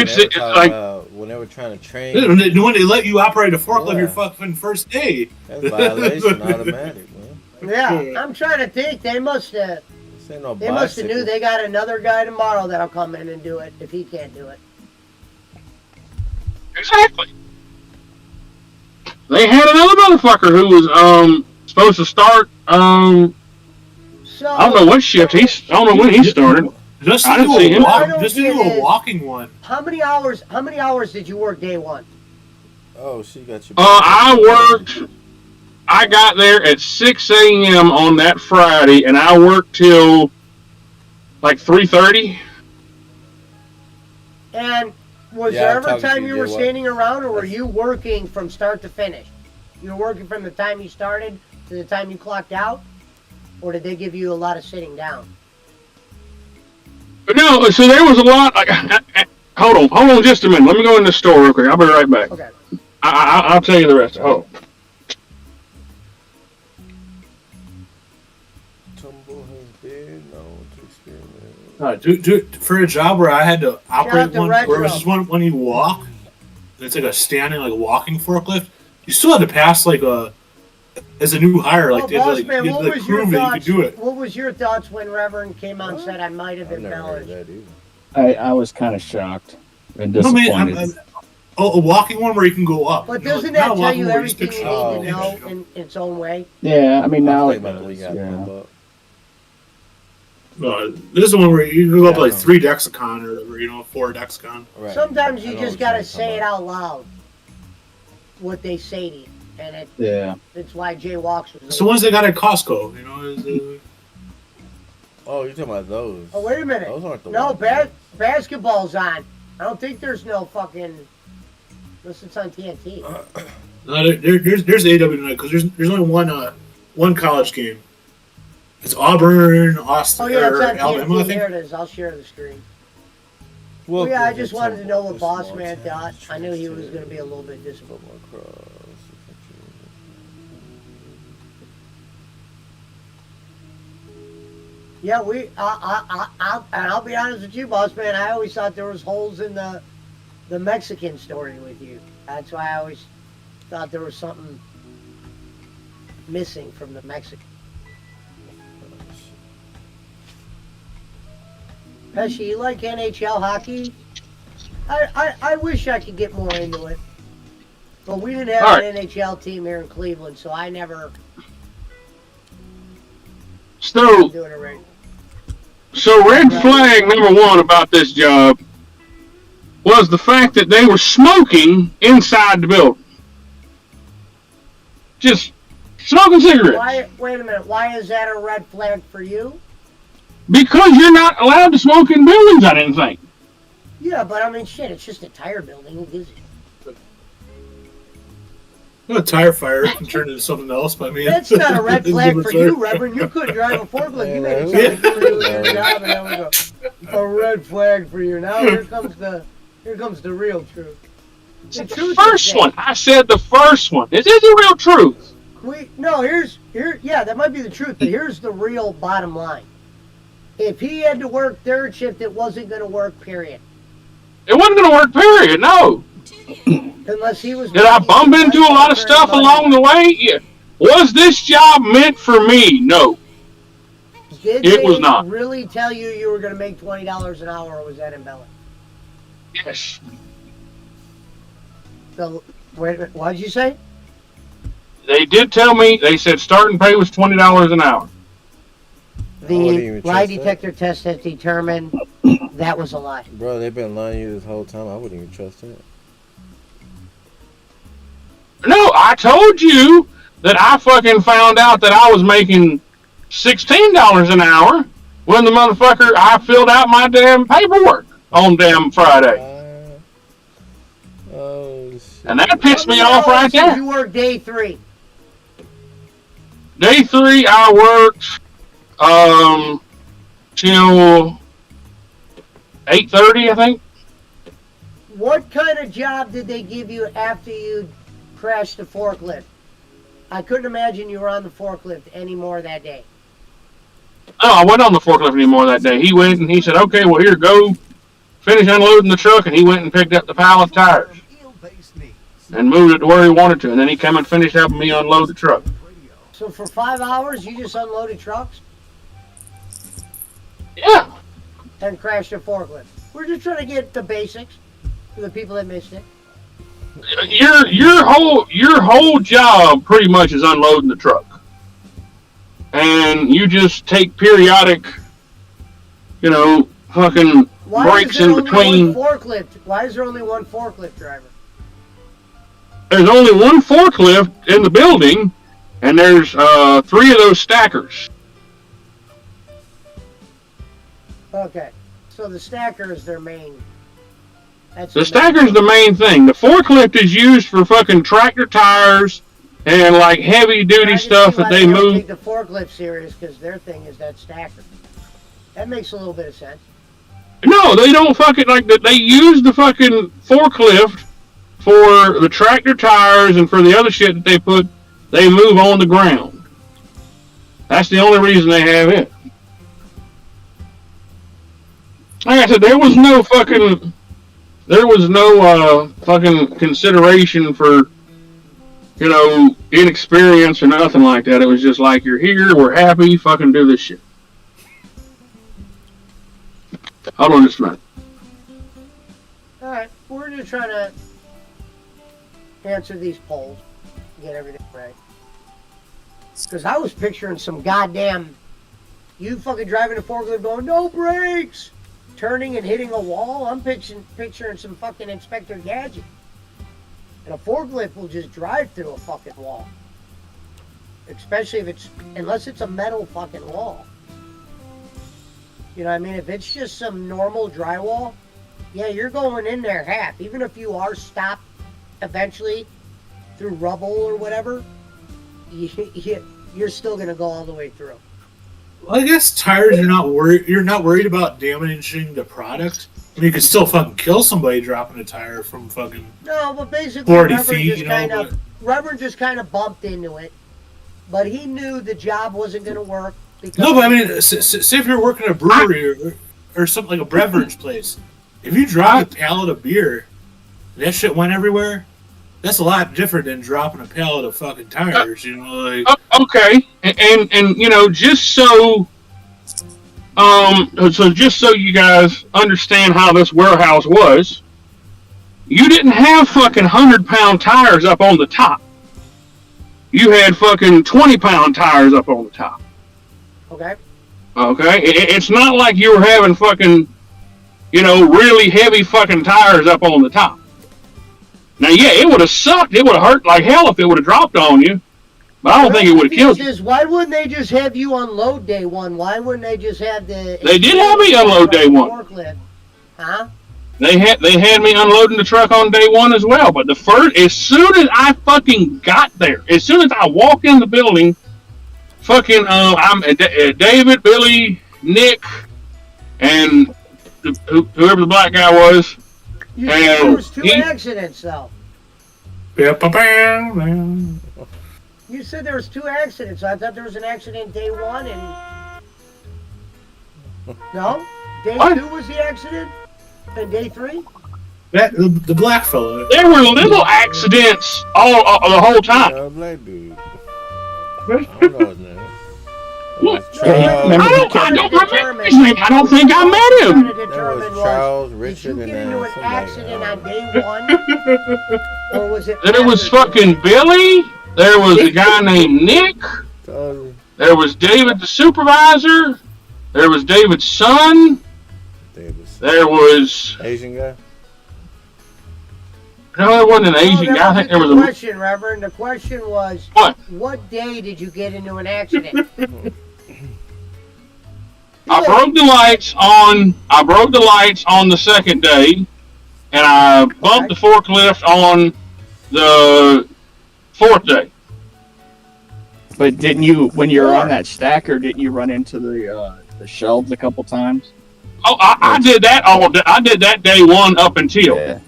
when they were trying to train. When they let you operate a forklift your fucking first day. That's violation automatic, man. Yeah, I'm trying to think. They must have. They must have knew they got another guy tomorrow that'll come in and do it if he can't do it. Exactly. They had another motherfucker who was supposed to start. I don't know what shift I don't know when he started. I didn't see him. Just do a walking one. How many hours did you work day one? Oh, she got you. I got there at 6 a.m. on that Friday, and I worked till like 3:30. And was there ever time you were standing around, or were you working from start to finish? You were working from the time you started to the time you clocked out? Or did they give you a lot of sitting down? No, so there was a lot. Like, hold on just a minute. Let me go in the store real quick. I'll be right back. Okay. I'll tell you the rest. Hold on. For a job where I had to operate one, where it was just when you walk, it's like a standing, like walking forklift. You still had to pass as a new hire, like they had to prove that you could do it. What was your thoughts when Reverend came out and said I might have embellished? I was kind of shocked and disappointed. A walking one where you can go up. But doesn't that tell you everything you need to know in its own way? Yeah, I mean now this is the one where you can go up like 3 Dexicon or 4 Dexicon. Right. Sometimes you just gotta say it out loud. What they say to you, and it's why Jay walks. It's the ones they got at Costco, Oh, you're talking about those? Oh, wait a minute. Those aren't the ones. Basketball's on. I don't think there's no fucking. Unless it's on TNT. No, there's AW tonight because there's only one college game. It's Auburn, Austin, it's on Alabama. TNT. Here it is. I'll share the screen. Well, I just wanted to know what Boss Man thought. I knew he was going to be a little bit disappointed. Yeah, I'll be honest with you, Boss Man. I always thought there was holes in the Mexican story with you. That's why I always thought there was something missing from the Mexican. Pesci, you like NHL hockey? I wish I could get more into it. But we didn't have an NHL team here in Cleveland, so I never... So red flag number one about this job was the fact that they were smoking inside the building. Just smoking cigarettes. Wait a minute. Why is that a red flag for you? Because you're not allowed to smoke in buildings, I didn't think. Yeah, but I mean, shit, it's just a tire building. Who gives a tire fire can turn into something else by me. That's not a red flag for you, Reverend. You couldn't drive a forklift. You made it sound like you were doing your job, and now we go, a red flag for you. Now here comes the real truth. The first one. I said the first one. This is the real truth. Yeah, that might be the truth, but here's the real bottom line. If he had to work third shift, it wasn't going to work, period. It wasn't going to work, period, no. Unless he was... Did I bump into a lot of stuff along the way? Yeah. Was this job meant for me? No. It was not. Really tell you were going to make $20 an hour, or was that embellished? Yes. So, wait a minute, what did you say? They did tell me, they said starting pay was $20 an hour. The lie detector test has determined That was a lie. Bro, they've been lying to you this whole time. I wouldn't even trust it. No, I told you that I fucking found out that I was making $16 an hour when the motherfucker I filled out my damn paperwork on damn Friday. Oh shit. And that pissed me off right there. You worked day 3. Day 3, I worked till 8:30, I think. What kind of job did they give you after you crashed the forklift? I couldn't imagine you were on the forklift anymore that day. Oh, I wasn't on the forklift anymore that day. He went and he said, okay, well, here, go finish unloading the truck. And he went and picked up the pile of tires and moved it to where he wanted to. And then he came and finished helping me unload the truck. So for 5 hours, you just unloaded trucks? Yeah. And crashed a forklift. We're just trying to get the basics for the people that missed it. Your whole job pretty much is unloading the truck. And you just take periodic, fucking breaks in between. Why is there only one forklift driver? There's only one forklift in the building, and there's 3 of those stackers. Okay, so the stacker is their main. The stacker's the main thing. The forklift is used for fucking tractor tires and like heavy duty stuff that they move. Take the forklift serious because their thing is that stacker. That makes a little bit of sense. No, they don't fucking like that. They use the fucking forklift for the tractor tires and for the other shit that they move on the ground. That's the only reason they have it. Like I said, there was no fucking consideration for, inexperience or nothing like that. It was just like, you're here, we're happy, fucking do this shit. Hold on just a minute. Alright, we're just trying to answer these polls, get everything right. Because I was picturing some goddamn, you fucking driving a forklift going, no brakes! Turning and hitting a wall. I'm picturing some fucking Inspector Gadget. And a forklift will just drive through a fucking wall. Especially unless it's a metal fucking wall. You know what I mean? If it's just some normal drywall, yeah, you're going in there half. Even if you are stopped eventually through rubble or whatever, you're still going to go all the way through. Well, I guess tires you're not worried about damaging the product. I mean, you could still fucking kill somebody dropping a tire from fucking no, but basically 40 feet. Reverend just kind of bumped into it, but he knew the job wasn't going to work. No, but I mean, say if you're working at a brewery or something like a beverage place, if you drop a pallet of beer, and that shit went everywhere. That's a lot different than dropping a pallet of fucking tires, Okay, and just so you guys understand how this warehouse was, you didn't have fucking 100-pound tires up on the top. You had fucking 20-pound tires up on the top. Okay. Okay, it's not like you were having fucking, really heavy fucking tires up on the top. Now, yeah, it would have sucked. It would have hurt like hell if it would have dropped on you. But I don't think it would have killed you. Why wouldn't they just have you unload day 1? Why wouldn't they just have the... They did have me unload day 1. Forklift? Huh? They had me unloading the truck on day 1 as well. But as soon as I fucking got there, as soon as I walked in the building, fucking, I'm David, Billy, Nick, and whoever the black guy was. You said there was 2 accidents, though. You said there was 2 accidents. I thought there was an accident day 1 and... No? Day 2 was the accident? And day 3? The black fella. There were little accidents all the whole time. Black dude. I don't think I met him. That was Charles, Richard, and then an accident on day 1, or was it? Then it was fucking Billy. There was a guy named Nick. There was David, the supervisor. There was David's son. David's there was Asian guy. No, there wasn't an Asian guy. I think there was a question, Reverend. The question was, what day did you get into an accident? I broke the lights on the second day, and I bumped the forklift on the fourth day. But didn't you, when you were on that stacker, didn't you run into the shelves a couple times? Oh, I did that all day. I did that day one up until. Yeah.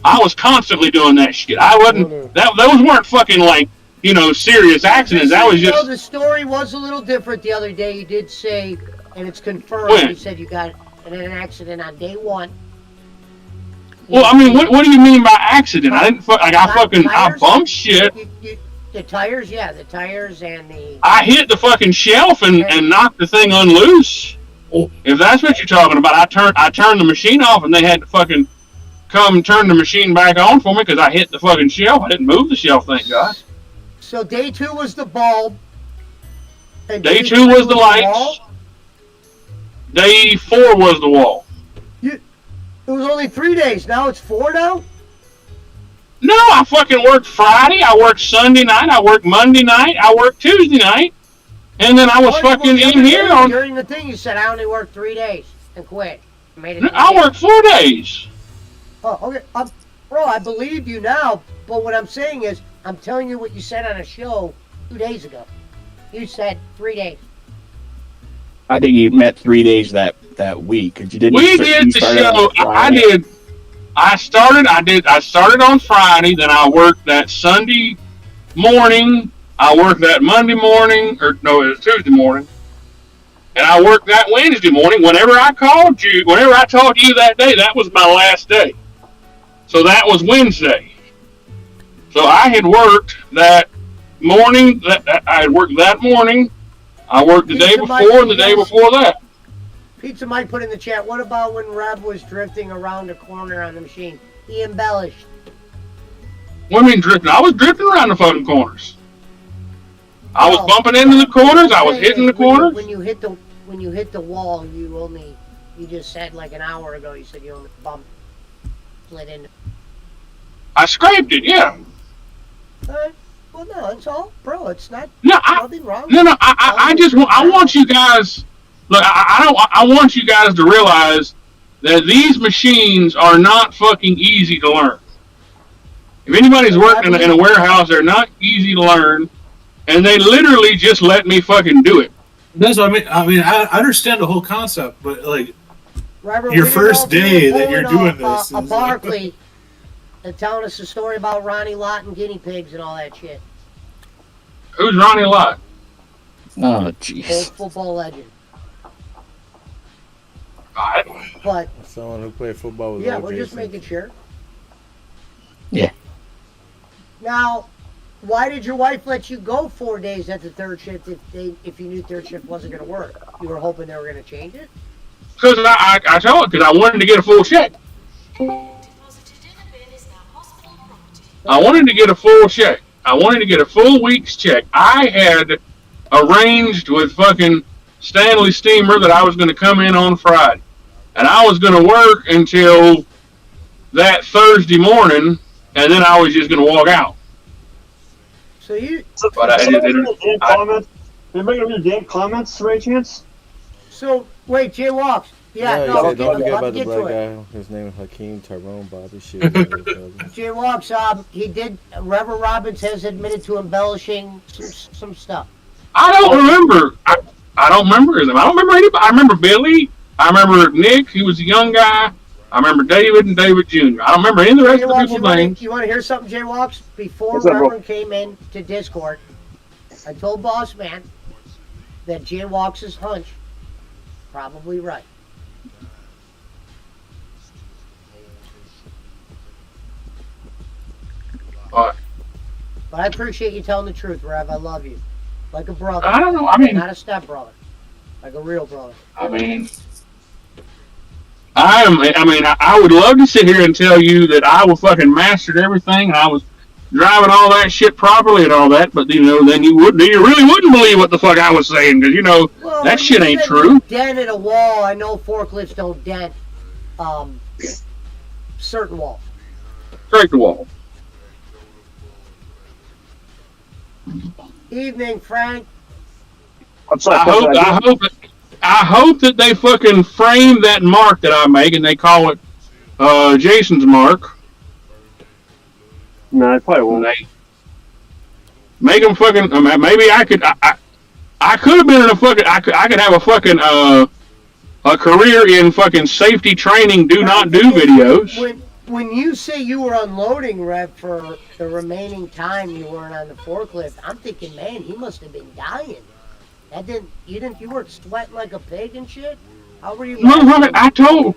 I was constantly doing that shit. I wasn't. Those weren't fucking like, serious accidents. That was just. The story was a little different the other day. You did say, and it's confirmed. When? You said you got in an accident on day one. Well, I mean, what do you mean by accident? I didn't. I bumped shit. The tires, yeah, the tires and the. I hit the fucking shelf and knocked the thing unloose. If that's what you're talking about, I turned the machine off and they had to fucking come turn the machine back on for me because I hit the fucking shelf. I didn't move the shelf, thank God. So day 2 was the bulb. And day 2 was the lights. Day 4 was the wall. It was only 3 days. Now it's 4 now? No, I fucking worked Friday. I worked Sunday night. I worked Monday night. I worked Tuesday night. And then I was fucking in here on... During the thing, you said I only worked 3 days and quit. I worked 4 days. Oh, okay. Bro, I believe you now, but what I'm saying is, I'm telling you what you said on a show 2 days ago. You said 3 days. I think you meant 3 days that week. Cause you didn't. We did the show. I did. I started on Friday. Then I worked that Sunday morning. I worked that Monday morning, it was Tuesday morning, and I worked that Wednesday morning. Whenever I told you that day, that was my last day. So that was Wednesday. So I had worked that morning. I had worked that morning. I worked the day before and the day before that. Pizza Mike put in the chat, what about when Rev was drifting around a corner on the machine? He embellished. What do you mean drifting? I was drifting around the fucking corners. I was bumping into the corners. I was hitting the corners. When you hit the wall, you just said like an hour ago, you said you only bumped, slid in. I scraped it, yeah. Well, no, it's all, bro. It's not. Nothing wrong. No. I want you guys. Look, I want you guys to realize that these machines are not fucking easy to learn. If anybody's working in a warehouse, they're not easy to learn. And they literally just let me fucking do it. That's what I mean. I understand the whole concept, but like Robert, your first day that you're doing this, a Barkley, and telling us a story about Ronnie Lott and guinea pigs and all that shit. Who's Ronnie Lott? Oh, jeez. Old football legend. But someone who played football with. Yeah, we're just making sure. Yeah. Now, why did your wife let you go 4 days at the third shift if you knew third shift wasn't going to work? You were hoping they were going to change it? Because I told her, because I wanted to get a full check. I wanted to get a full check. I wanted to get a full week's check. I had arranged with fucking Stanley Steamer that I was going to come in on Friday. And I was going to work until that Thursday morning, and then I was just going to walk out. So you... But Did you make any damn comments, by chance? So, wait, Jay Walks. Yeah, no, don't forget about the black guy. His name is Hakeem Tyrone Bobby. Shit. Jay Walks, Reverend Robbins has admitted to embellishing some stuff. I don't remember. I don't remember him. I don't remember anybody. I remember Billy. I remember Nick. He was a young guy. I remember David and David Jr. I don't remember any of the rest of the people's names. You want to hear something, Jay Walks? Before Reverend came in to Discord, I told Boss Man that Jay Walks' hunch probably right. But I appreciate you telling the truth, Rev. I love you. Like a brother. I don't know. I mean, not a step brother. Like a real brother. I would love to sit here and tell you that I was fucking mastered everything and I was driving all that shit properly and all that, but then you really wouldn't believe what the fuck I was saying because that shit ain't true. Dented a wall. I know forklifts don't dent. certain walls. Straight to wall. Evening, Frank. What's up? I hope that they fucking frame that mark that I make and they call it Jason's mark. No, I probably won't. They make them fucking. Maybe I could. I could have been in a fucking. I could have a fucking a career in fucking safety training. Do not do videos. When you say you were unloading, Rev, for the remaining time you weren't on the forklift, I'm thinking, man, he must have been dying. You weren't sweating like a pig and shit? How were you? Motherfucker, I told.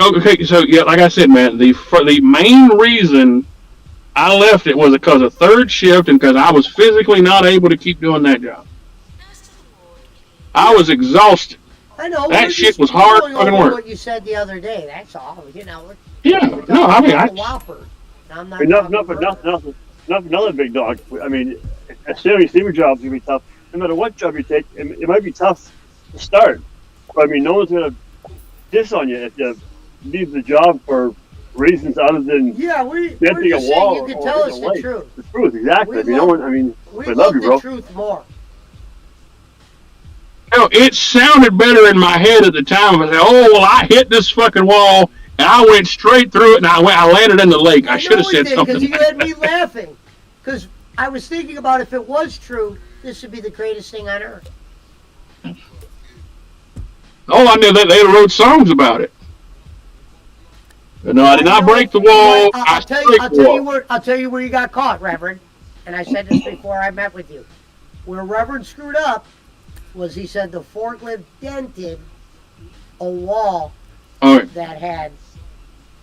Okay, so yeah, like I said, man, the main reason I left it was because of third shift and because I was physically not able to keep doing that job. I was exhausted. I know. That shit was hard fucking work. What you said the other day, that's all. Yeah, no, I mean, Whopper. I'm not another big dog. I mean, a Stevie job's gonna be tough. No matter what job you take, it might be tough to start. But I mean, no one's gonna diss on you if you leave the job for reasons other than we're getting a just wall. saying you can tell us the truth. The truth, exactly. We love you, bro. The truth more. No, it sounded better in my head at the time. I said, "Oh well, I hit this fucking wall and I went straight through it and I landed in the lake." I should have said something. Because you had me laughing. Because I was thinking about if it was true, this would be the greatest thing on earth. Oh, I knew that they wrote songs about it. But no, I did not break the wall. I'll tell you where you got caught, Reverend. And I said this before I met with you. Where Reverend screwed up was he said the forklift dented a wall that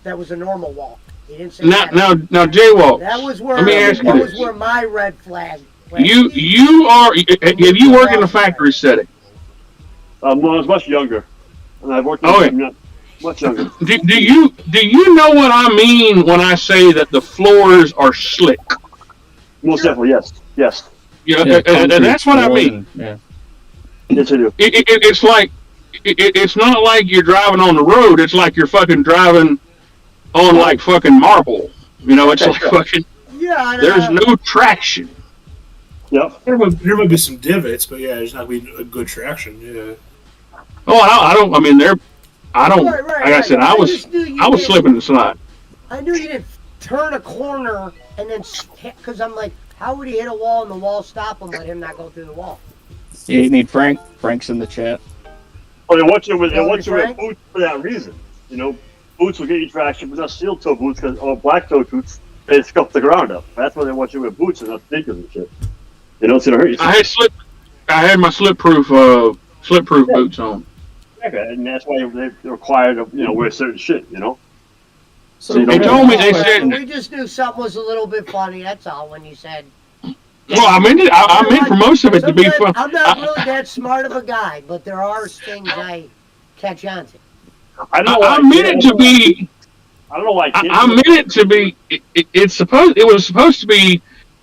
was a normal wall. He didn't say now J-Walk. That was where was where my red flag went. Have you worked in a factory setting? When I was much younger. And I've worked much younger. Do you know what I mean when I say that the floors are slick? Most definitely, yes. Yeah, that's what I mean. Yeah. Yes, I do. It's like it's not like you're driving on the road. It's like you're fucking driving on like fucking marble. You know, it's like fucking. Yeah. There's no traction. Yep. There might be some divots, but yeah, there's not going to be a good traction. Yeah. Oh, I don't. I mean, I don't. Right, like I said, I was slipping and sliding. I knew you didn't turn a corner and then because I'm like, how would he hit a wall and the wall stop him, let him not go through the wall? Yeah, you need Frank. Frank's in the chat. Oh, they want you with boots for that reason. You know, boots will get you traction, but not steel toe boots or black toe boots. They scuff the ground up. That's why they want you with boots and not sneakers and shit. You know, it's gonna hurt you. I had my slip proof boots on. Okay, and that's why they're required to wear certain shit. You know. So they told me we just knew something was a little bit funny. That's all. When you said. Well, I meant for most of it to be fun. I'm not really that smart of a guy, but there are things I catch on to. I meant it to be. I don't know why. I meant it to be. It was supposed to be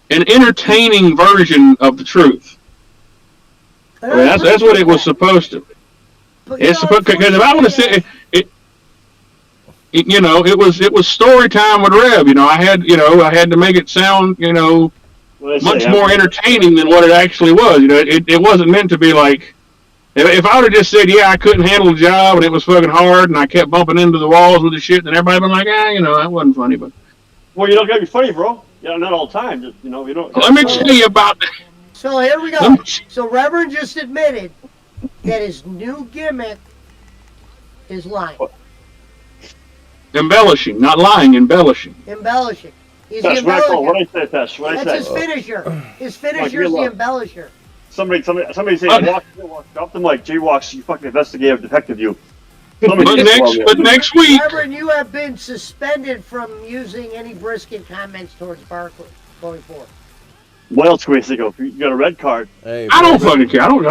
an entertaining version of the truth. I mean, that's what it was supposed to be. It's supposed because if I would have said it, it was story time with Rev. I had to make it sound much more entertaining than what it actually was. It wasn't meant to be like. If I would have just said, yeah, I couldn't handle the job and it was fucking hard and I kept bumping into the walls with the shit, then everybody would be like, that wasn't funny. But well, you don't gotta be funny, bro. Yeah, not all the time. Just, you don't. Let me tell you about that. So here we go. So Reverend just admitted that his new gimmick is lying. Embellishing, not lying, embellishing. Embellishing. He's That's the embellisher. what I said, Tess. That's his finisher. His finisher is the embellisher. Somebody say, walk up to Mike. J-Walks, you fucking investigative detective, you. But next week. Reverend, you have been suspended from using any brisket comments towards Barkley going forward. What else can we think of? You got a red card. Hey, I don't fucking care. I don't.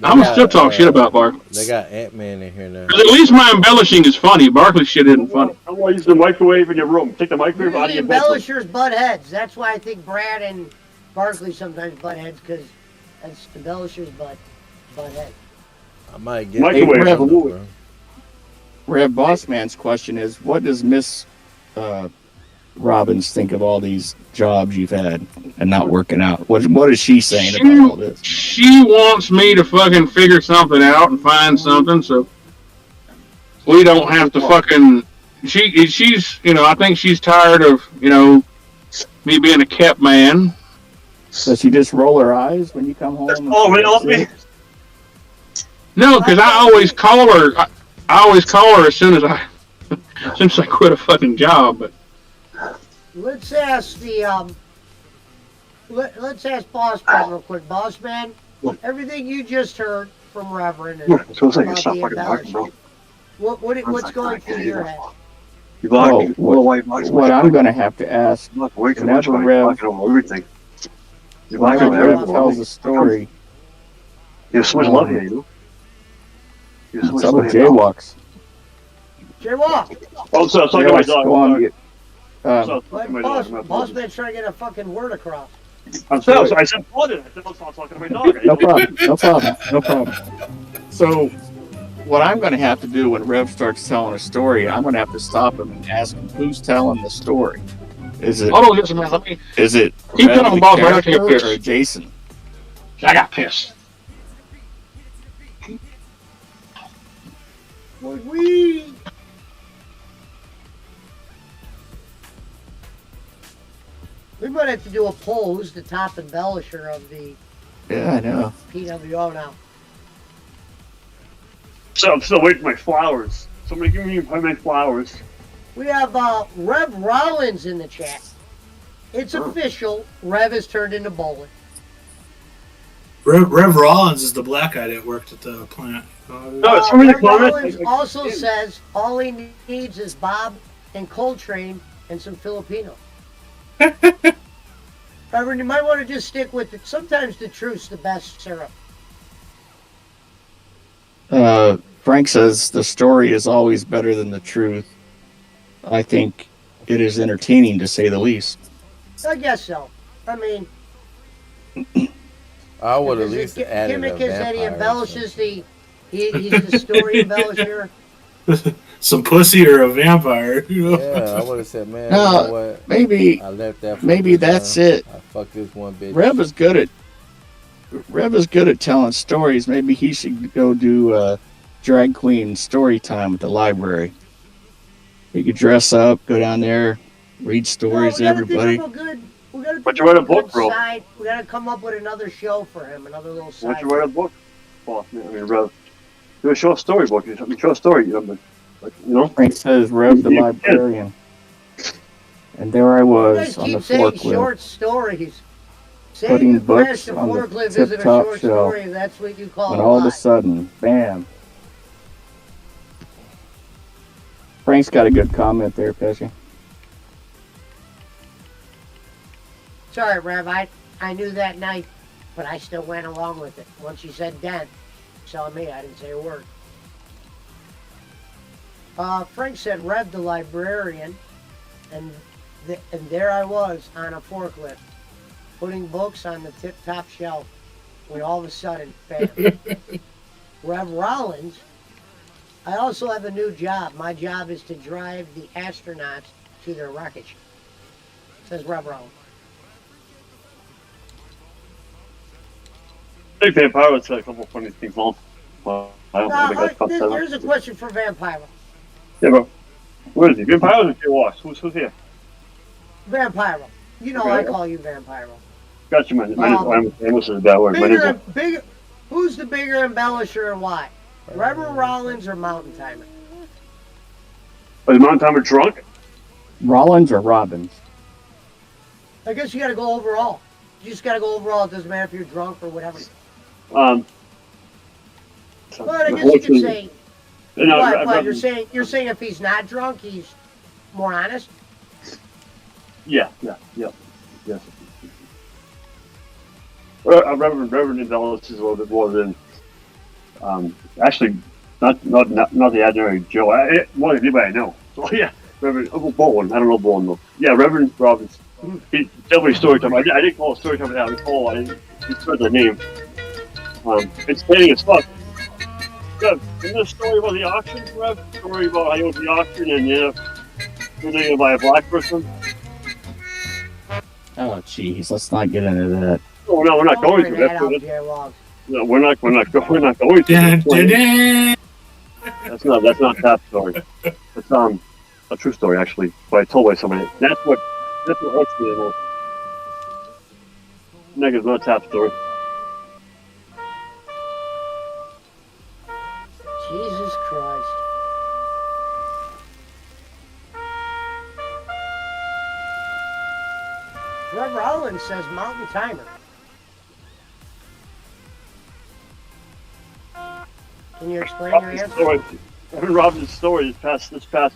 I'm gonna still talk shit about Barkley. They got Ant-Man in here now. At least my embellishing is funny. Barkley's shit isn't funny. I want to use the microwave in your room. Take the microwave out of your bedroom. Embellishers butt heads. That's why I think Brad and Barkley sometimes butt heads, because that's embellishers butt heads. I might get microwave. Rev Bossman's question is, what does Miss Robbins think of all these jobs you've had and not working out? What is she saying about all this? She wants me to fucking figure something out and find something, so we don't have to fucking. She's I think she's tired of me being a kept man. Does she just roll her eyes when you come home? Oh, right off me. No, because I always call her. I always call her as soon as I quit a fucking job. But let's ask let's ask Boss Man real quick. Boss Man, everything you just heard from Reverend and about the embellishment, what's going through your head? What I'm going to have to ask, whenever Rev tells a story, you have so much love here, What's up with jaywalks? Jaywalk! Oh, so I'm talking about my dog. Boss Man's trying to get a fucking word across. I said pardon. I said I was talking to my dog. No problem. So, what I'm going to have to do when Rev starts telling a story, I'm going to have to stop him and ask him who's telling the story. Is it? Hold on, just a minute. Let me. Is it? Keep it on, Boss Man. I can't piss. Or Jason? I got pissed. We might have to do a poll. Who's the top embellisher of the I know. PWO now? So I'm still waiting for my flowers. Somebody give me my flowers. We have Rev Rollins in the chat. It's official. Rev has turned into bowling. Rev Rollins is the black guy that worked at the plant. No, it's from the Rev Rollins also says all he needs is Bob and Coltrane and some Filipino. Reverend, you might want to just stick with it. Sometimes the truth's the best syrup. Frank says the story is always better than the truth. I think it is entertaining, to say the least. I guess so. I mean, I would at least add a gimmick is that he vampire embellishes he's the story embellisher. Some pussy or a vampire. Yeah, I would have said, man, No, you know what? maybe I left that. maybe that's it. I fucked this one bitch. Rev is good at telling stories. Maybe he should go do drag queen story time at the library. He could dress up, go down there, read stories to everybody. We gotta Why don't you write a book, bro? We gotta come up with another show for him, another little side. Why don't you write a book? Boss man, I mean, Rev. Do a short story book. Short story, Frank says Rev the librarian. And there I You was guys on the keep saying forklift. short stories. Putting Saying you books crashed a on the forklift isn't a tip-top short shelf. story. That's what you call And a all of lie. a sudden, bam. Frank's got a good comment there, Pesci. Sorry, Rev. I knew that night, but I still went along with it. Once you said dent, telling me I didn't say a word. Frank said Rev the librarian, and there I was on a forklift, putting books on the tip-top shelf, when all of a sudden, bam. Rev Rollins, I also have a new job. My job is to drive the astronauts to their rocket ship. Says Rev Rollins. I think Vampire would say a couple funny things on. Well, I don't think I got Here's a question for Vampire. Yeah, bro. Where is he? Vampire or Watch? Who's here? Vampire. You know I call you Vampire. Gotcha, man. Amos is a bad word. Who's the bigger embellisher and why? Reverend Rollins or Mountain Timer? Is Mountain Timer drunk? Rollins or Robbins? I guess you gotta go overall. You just gotta go overall. It doesn't matter if you're drunk or whatever. But I guess you could say. What? You're saying if he's not drunk, he's more honest? Yeah. Reverend embellishes a little bit more than actually not the ordinary Joe. More than anybody I know. So yeah, Reverend Bowen. I don't know Bowen though. Yeah, Reverend Robbins. He definitely story time. I didn't call it story time now. I didn't heard the name. It's painting as fuck. Good. Isn't there a story about the auction, Rev? Story about how you went to the auction and you're going to buy a black person? Oh, jeez, let's not get into that. Oh, no, we're not going to. No, we're not going to. That's not that story. It's a true story actually, but I told by somebody. That's what hurts me the most. Negative, not tap story. Jesus Christ. Rev Rollins says Mountain Timer. Can you explain your answer? Evan Robinson's story, this past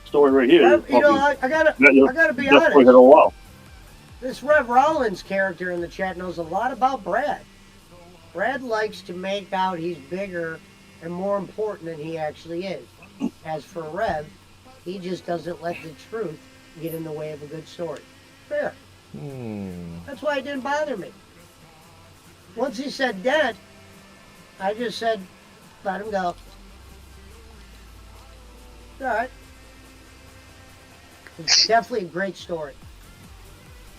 story right here. Rev, I gotta be honest. This Rev Rollins character in the chat knows a lot about Brad. Brad likes to make out he's bigger and more important than he actually is. As for Rev, he just doesn't let the truth get in the way of a good story. Fair. That's why it didn't bother me. Once he said dead, I just said, let him go. All right. It's definitely a great story.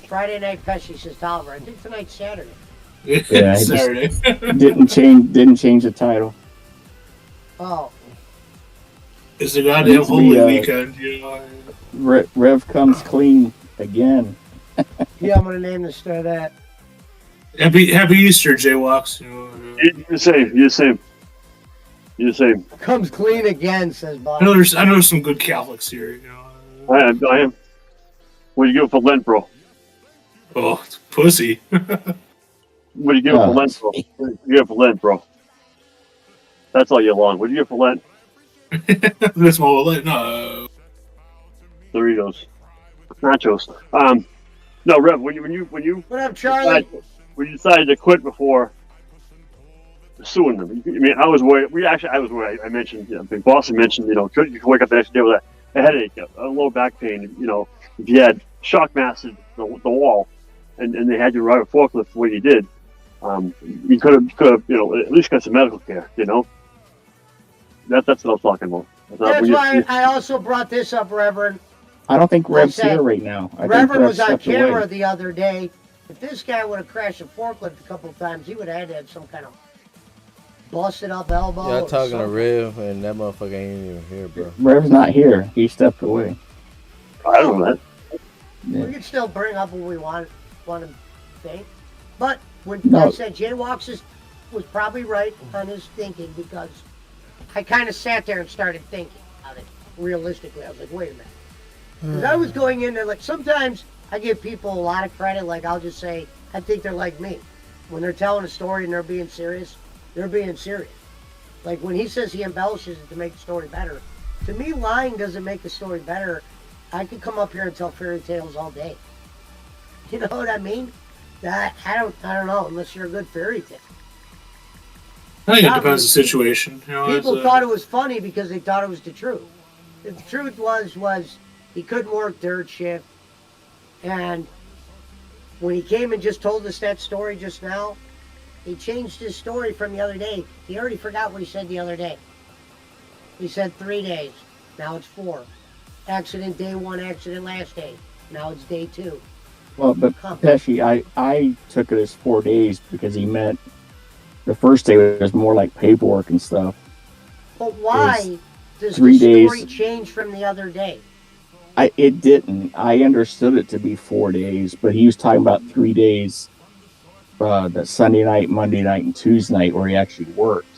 Friday Night Pesci says Tolliver. I think tonight's Saturday. Yeah, Saturday. didn't change the title. Oh. It's a goddamn holy weekend, you know. Rev comes clean again. Yeah, I'm gonna name the story that. Happy Easter, Jaywalks. You know, You're the same. You're the same. Comes clean again, says Bob. I know there's some good Catholics here. You know. I am. What do you give for Lent, bro? Oh, it's pussy. What do you give for Lent, bro? What do you give for Lent, bro? That's all year long. What do you give for Lent? That's more Lent. No. Doritos, nachos. No, Rev. When you What up, Charlie? When you decided to quit before suing them, I mean, I was worried. I was worried. I mentioned, Boston mentioned, you could wake up the next day with a headache, a low back pain. If you had shock mastered the wall, and they had you ride a forklift the way you did, you could have, at least got some medical care. That's what I was talking about. That's why I also brought this up, Reverend. I don't think Rev's here right now. Reverend was on camera the other day. If this guy would have crashed a forklift a couple of times, he would have had to have some kind of busted up elbow. Y'all talking to Rev, and that motherfucker ain't even here, bro. Rev's not here. He stepped away. I don't know that. We can still bring up what we want to think. But when I said Jaywalks was probably right on his thinking, because I kind of sat there and started thinking about it realistically. I was like, wait a minute. Because I was going in there, like, sometimes I give people a lot of credit. Like, I'll just say, I think they're like me. When they're telling a story and they're being serious, they're being serious. Like, when he says he embellishes it to make the story better, to me, lying doesn't make the story better. I could come up here and tell fairy tales all day. You know what I mean? I don't know, unless you're a good fairy tale. I think it depends on the situation. People thought it was funny because they thought it was the truth. The truth was he couldn't work third shift, and when he came and just told us that story just now, he changed his story from the other day. He already forgot what he said the other day. He said 3 days. Now it's 4. Accident day 1, accident last day. Now it's day 2. Well, but Pesci, I took it as 4 days because he meant the first day was more like paperwork and stuff. But why does 3 the story days change from the other day? It didn't. I understood it to be 4 days, but he was talking about 3 days. That Sunday night, Monday night, and Tuesday night where he actually worked.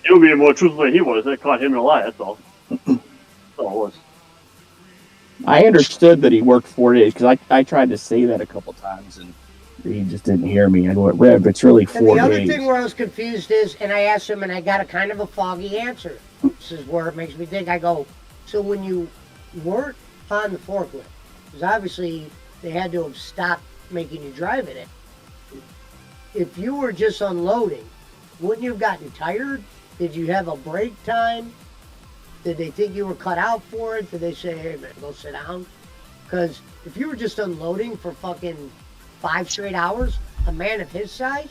He was being more truthful than he was. That caught him in a lie. That's all. That's all it was. I understood that he worked 4 days because I tried to say that a couple times and he just didn't hear me. I went, Rev, it's really 4 days. And the other thing where I was confused is, and I asked him and I got a kind of a foggy answer. This is where it makes me think. I go, so when you weren't on the forklift, because obviously they had to have stopped making you drive in it. If you were just unloading, wouldn't you have gotten tired? Did you have a break time? Did they think you were cut out for it? Did they say, hey man, go sit down? Because if you were just unloading for fucking 5 straight hours, a man of his size,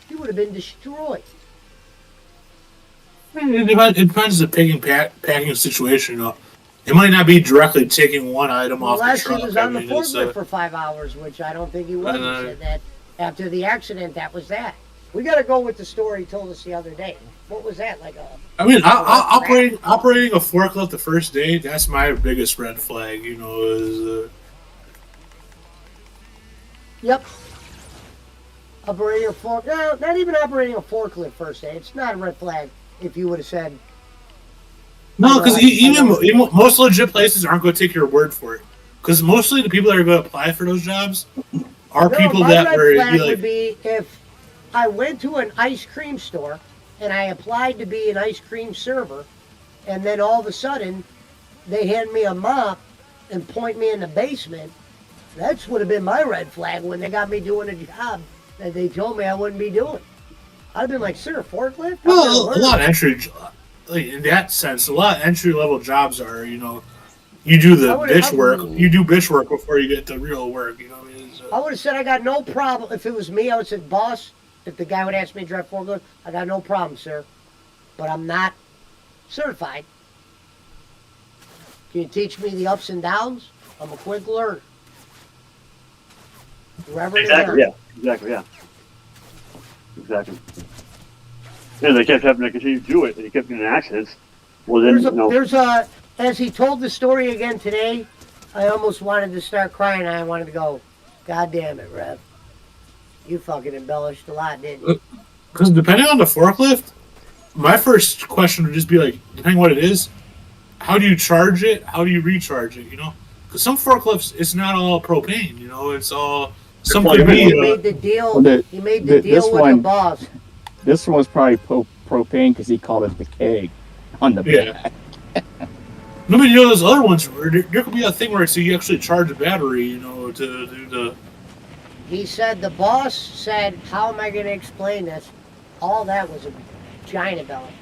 he would have been destroyed. It depends on the packing situation. It might not be directly taking one item off the truck. Unless he was on the forklift for 5 hours, which I don't think he was. He said that after the accident, that was that. We got to go with the story he told us the other day. What was that? Operating a forklift the first day, that's my biggest red flag, is... Yep. Operating a fork... No, not even operating a forklift first day. It's not a red flag if you would have said... No, because even most legit places aren't going to take your word for it. Because mostly the people that are going to apply for those jobs are people that were... My red flag would be if I went to an ice cream store and I applied to be an ice cream server, and then all of a sudden they hand me a mop and point me in the basement. That would have been my red flag when they got me doing a job that they told me I wouldn't be doing. I'd have been like, sir, forklift? Well, a lot of entry, in that sense, a lot of entry-level jobs are, you do the bitch work. You do bitch work before you get the real work, you know what I mean? I would have said I got no problem. If it was me, I would have said, boss, if the guy would ask me to drive forklift, I got no problem, sir. But I'm not certified. Can you teach me the ups and downs? I'm a quick learner. Exactly, yeah. Exactly. And they kept having to continue to do it, and he kept getting accidents. Well, then, as he told the story again today, I almost wanted to start crying. I wanted to go, God damn it, Rev. You fucking embellished a lot, didn't you? Because depending on the forklift, my first question would just be like, depending on what it is, how do you charge it? How do you recharge it? Because some forklifts, it's not all propane. It's all something. He made the deal. He made the deal with the boss. This one was probably propane because he called it the keg on the back. No, but those other ones, there could be a thing where you actually charge the battery, to do the. He said, the boss said, how am I going to explain this? All that was a giant embellish.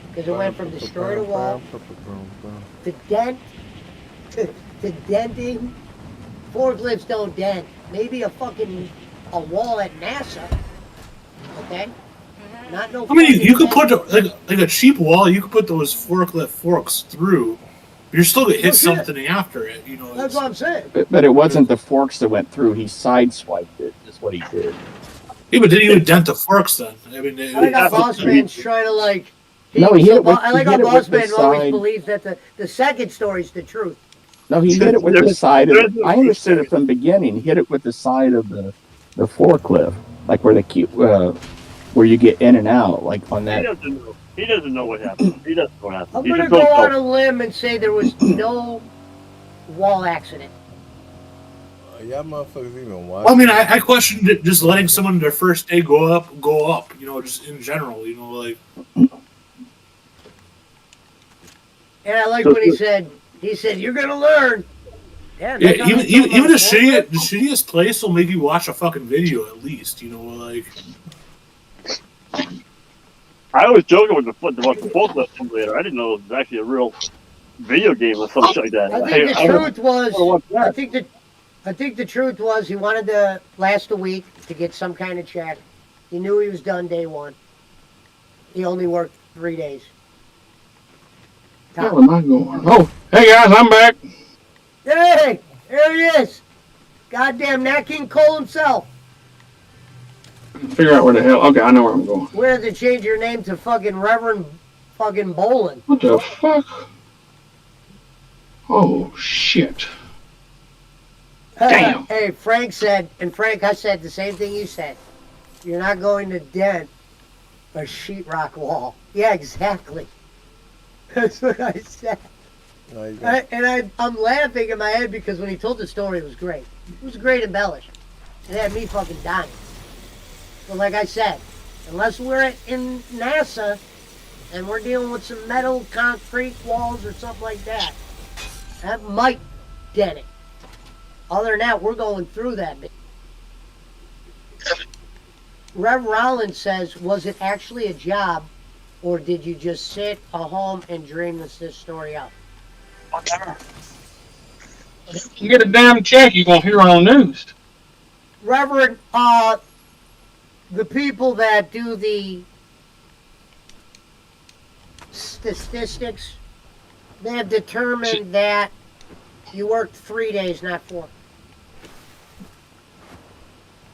Because it went from destroy the wall to dent to denting. Forklifts don't dent. Maybe a wall at NASA. Okay? Not no. I mean, you could put like a cheap wall. You could put those forklift forks through. You're still gonna hit something after it. That's what I'm saying. But it wasn't the forks that went through. He sideswiped it. Is what he did. Yeah, but didn't even dent the forks then. I mean, I like how Boss Man's trying to like. No, he hit it with, I like how Boss Man always believes that the second story's the truth. No, he hit it with the side of it. I understood it from the beginning. He hit it with the side of the forklift, like where you get in and out, like on that. He doesn't know what happened. He doesn't know what happened. I'm going to go on a limb and say there was no wall accident. Y'all motherfuckers even watch. Well, I mean, I questioned it, just letting someone their first day go up, just in general, like. And I like when he said, you're going to learn. Yeah, even the shittiest place will make you watch a fucking video at least, like. I was joking with the forklift simulator. I didn't know it was actually a real video game or something like that. I think the truth was he wanted to last a week to get some kind of check. He knew he was done day one. He only worked 3 days. Where am I going? Oh, hey guys, I'm back. Hey, there he is. Goddamn Nat King Cole himself. Figure out where the hell. Okay, I know where I'm going. Where did they change your name to fucking Reverend fucking Bolin? What the fuck? Oh shit! Damn. Hey, Frank said, and Frank, I said the same thing you said. You're not going to dent a sheetrock wall. Yeah, exactly. That's what I said. I'm laughing in my head because when he told the story, it was great. It was a great embellish. It had me fucking dying. But like I said, unless we're in NASA and we're dealing with some metal concrete walls or something like that, that might dent it. Other than that, we're going through that bit. Rev Rollins says, was it actually a job or did you just sit at home and dream this story up? Whatever. You get a damn check, you're going to hear it on the news. Reverend, the people that do the statistics, they have determined that you worked 3 days, not 4.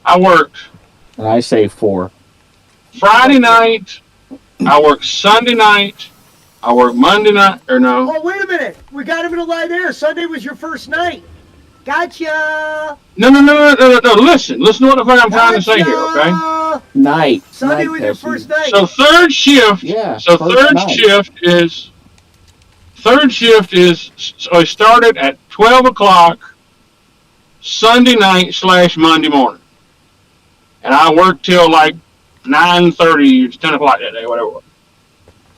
I worked And I say 4. Friday night. I worked Sunday night. I worked Monday night, or no? Oh, wait a minute. We got him in a lie there. Sunday was your first night. Gotcha. No. Listen to what the fuck I'm trying to say here, okay? Night. Sunday night, was your first night. So third shift. Yeah. So third shift is. So it started at 12 o'clock Sunday night / Monday morning, and I worked till like 9:30 to 10 o'clock that day, whatever it was.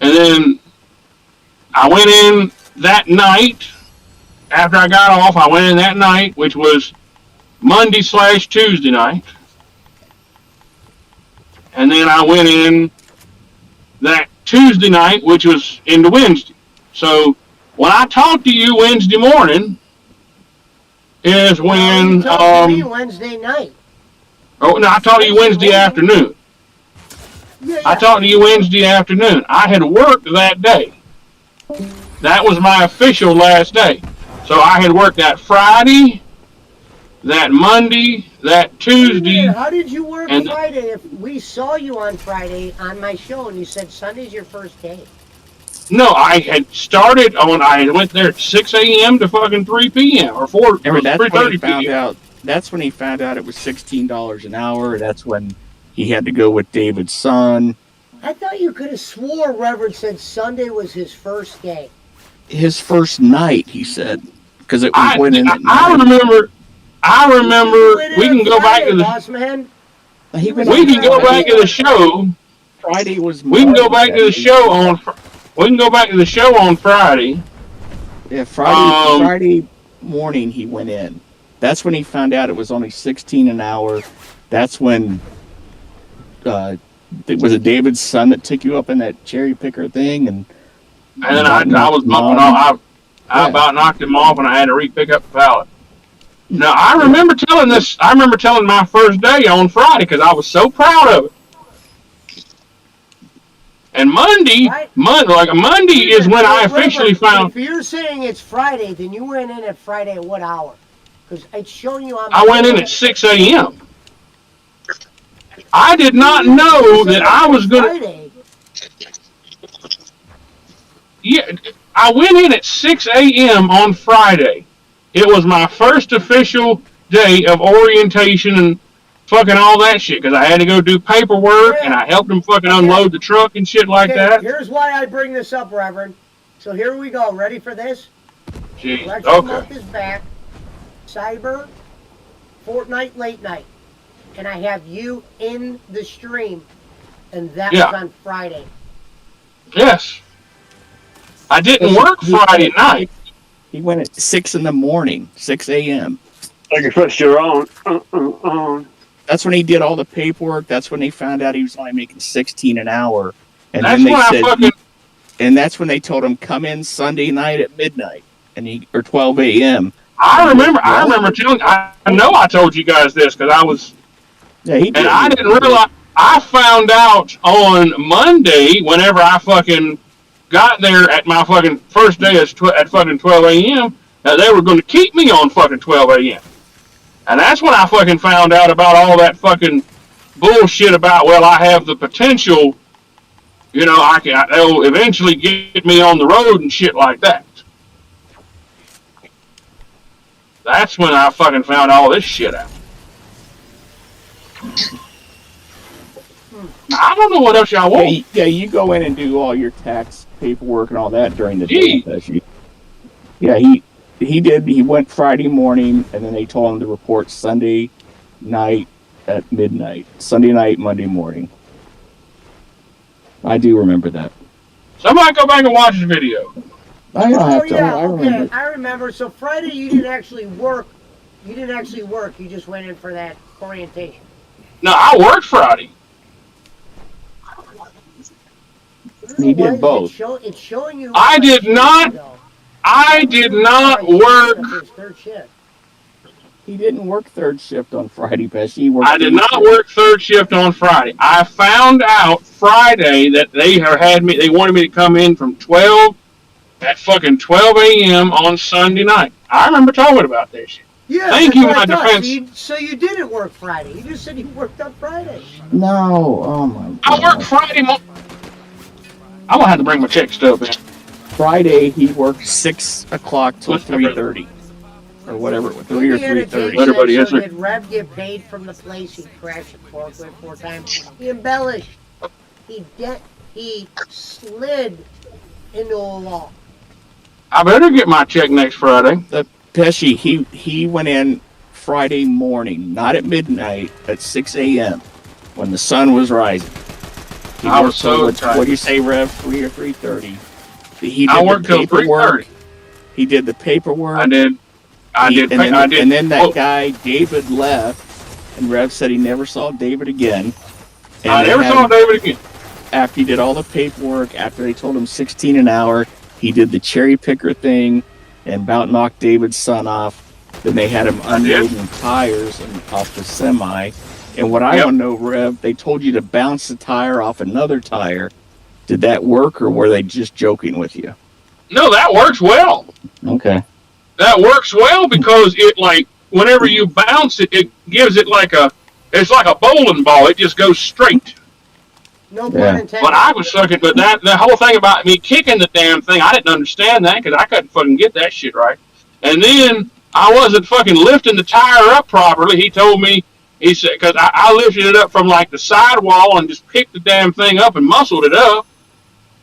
And then I went in that night. After I got off, I went in that night, which was Monday / Tuesday night. And then I went in that Tuesday night, which was into Wednesday. So when I talked to you Wednesday morning is when... you talked to me Wednesday night. Oh, no, I talked to you Wednesday afternoon. Yeah. I talked to you Wednesday afternoon. I had worked that day. That was my official last day. So I had worked that Friday, that Monday, that Tuesday. How did you work Friday if we saw you on Friday on my show and you said Sunday's your first day? No, I had started on, I went there at 6 a.m. to fucking 3 p.m. or 3:30 p.m. That's when he found out it was $16 an hour. That's when he had to go with David's son. I thought you could have swore Reverend said Sunday was his first day. His first night, he said. Because it went in at night. I remember, we can go back to the... Boss man. We can go back to the show. Friday was... We can go back to the show on... We can go back to the show on Friday. Yeah, Friday morning he went in. That's when he found out it was only $16 an hour. That's when... was it David's son that took you up in that cherry picker thing? And then I was bumping off. I about knocked him off, and I had to re-pick up the pallet. Now, I remember telling my first day on Friday because I was so proud of it. And Monday is when I officially found... If you're saying it's Friday, then you went in at Friday at what hour? Because it's showing you on... I went in at 6 a.m. I did not know that I was going to... Yeah, I went in at 6 a.m. on Friday. It was my first official day of orientation and fucking all that shit because I had to go do paperwork and I helped them fucking unload the truck and shit like that. Here's why I bring this up, Reverend. So here we go. Ready for this? Jeez, Election month is back. Cyber, Fortnite late night. And I have you in the stream. And that was on Friday. Yes. I didn't work Friday night. He went at 6 in the morning, 6 a.m. Like you put your own. That's when he did all the paperwork. That's when they found out he was only making $16 an hour. And that's then and that's when they told him come in Sunday night at midnight or 12 a.m. I remember telling. I know I told you guys this because I was. Yeah, he did. And I didn't realize. I found out on Monday whenever I fucking got there at my fucking first day at fucking 12 a.m. that they were going to keep me on fucking 12 a.m. And that's when I fucking found out about all that fucking bullshit about, well, I have the potential, they'll eventually get me on the road and shit like that. That's when I fucking found all this shit out. I don't know what else y'all want. Yeah, you go in and do all your tax paperwork and all that during the day. Yeah, he did. He went Friday morning, and then they told him to report Sunday night at midnight. Sunday night, Monday morning. I do remember that. Somebody go back and watch the video. I don't have to. I remember. Okay, I remember. So Friday you didn't actually work. You just went in for that orientation. No, I worked Friday. He did both. It's showing you. I did not work. He didn't work third shift on Friday, Pesci. He worked I did not work third shift on Friday. I found out Friday that they wanted me to come in from 12 at fucking 12 a.m. on Sunday night. I remember talking about this shit. Yeah, thank you, my defense. So you didn't work Friday. You just said you worked on Friday. No, oh my God. I worked Friday. I'm gonna have to bring my check stub in. Friday he worked 6 o'clock till 3:30. Or whatever, 3 or 3:30. Everybody is Did Rev get paid from the place he crashed the forklift 4 times? He embellished. He slid into a wall. I better get my check next Friday. Pesci, he went in Friday morning, not at midnight, at 6 a.m. when the sun was rising. I was so tired. What do you say, Rev? 3 or 3:30? I worked till 3:30. He did the paperwork. I did. And then that guy, David, left, and Rev said he never saw David again. And I never saw David again. After he did all the paperwork, after they told him 16 an hour, he did the cherry picker thing and about knocked David's son off. Then they had him unloading tires off the semi. And what I want to know, Rev, they told you to bounce the tire off another tire. Did that work, or were they just joking with you? No, that works well. Okay. That works well because it, like, whenever you bounce it, it gives it it's like a bowling ball. It just goes straight. No pun intended. But I was sucking, but the whole thing about me kicking the damn thing, I didn't understand that because I couldn't fucking get that shit right. And then I wasn't fucking lifting the tire up properly. He told me, he said, because I lifted it up from like the sidewall and just picked the damn thing up and muscled it up.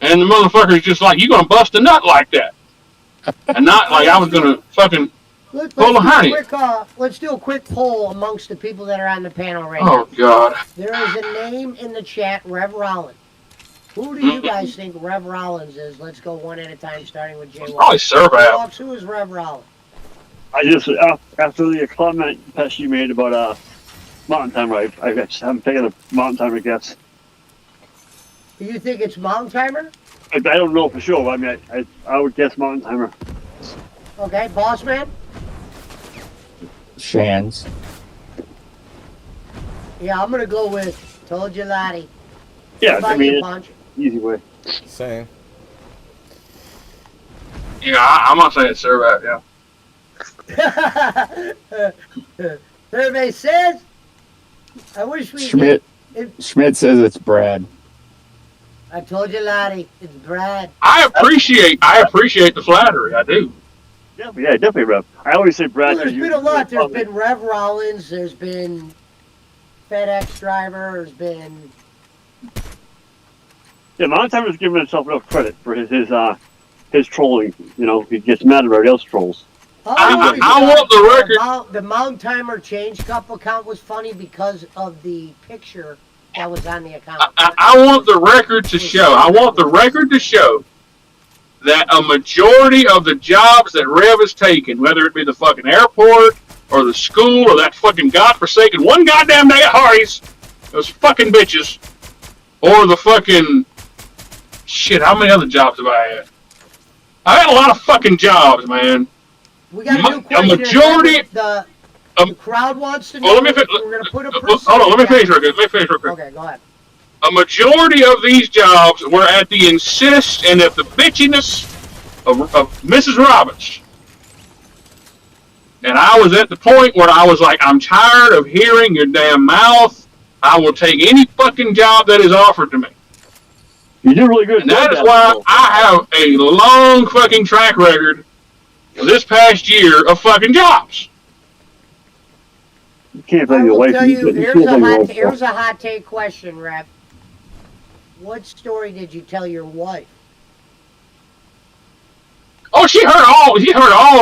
And the motherfucker's just like, you gonna bust a nut like that. And not like I was gonna fucking pull a hernia. Let's do a quick poll amongst the people that are on the panel right now. Oh, God. There is a name in the chat, Rev Rollins. Who do you guys think Rev Rollins is? Let's go one at a time, starting with Jay Walks. Probably Servat. Who is Rev Rollins? I just, after the comment that you made about Mountain Timer, I just haven't taken a Mountain Timer guess. You think it's Mountain Timer? I don't know for sure. I mean, I would guess Mountain Timer. Okay, Boss Man? Shans. Yeah, I'm going to go with Told You Laddie. Yeah, I mean, easy way. Same. Yeah, I'm going to say it's Servat, yeah. Survey says, I wish we Schmidt says it's Brad. I told you, Laddie, it's Brad. I appreciate the flattery, I do. Yeah, definitely Rev. I always say Brad. Well, there's been a lot. There's been Rev Rollins. There's been FedEx driver. There's been. Yeah, Mountain Timer's giving himself enough credit for his trolling. You know, he gets mad at everybody else trolls. I want the record. The Mountain Timer Change Cup account was funny because of the picture that was on the account. I want the record to show. I want the record to show that a majority of the jobs that Rev has taken, whether it be the fucking airport or the school or that fucking godforsaken one goddamn day at Hardy's, those fucking bitches, or the fucking shit. How many other jobs have I had? I had a lot of fucking jobs, man. We got a new question. A majority. The crowd wants to know. Well, we're going to put a hold on. Let me finish real quick. Okay, go ahead. A majority of these jobs were at the insist and at the bitchiness of Mrs. Roberts. And I was at the point where I was like, I'm tired of hearing your damn mouth. I will take any fucking job that is offered to me. You do really good. And that is why I have a long fucking track record this past year of fucking jobs. You can't blame your wife. Here's a hot take question, Rev. What story did you tell your wife? Oh, she heard all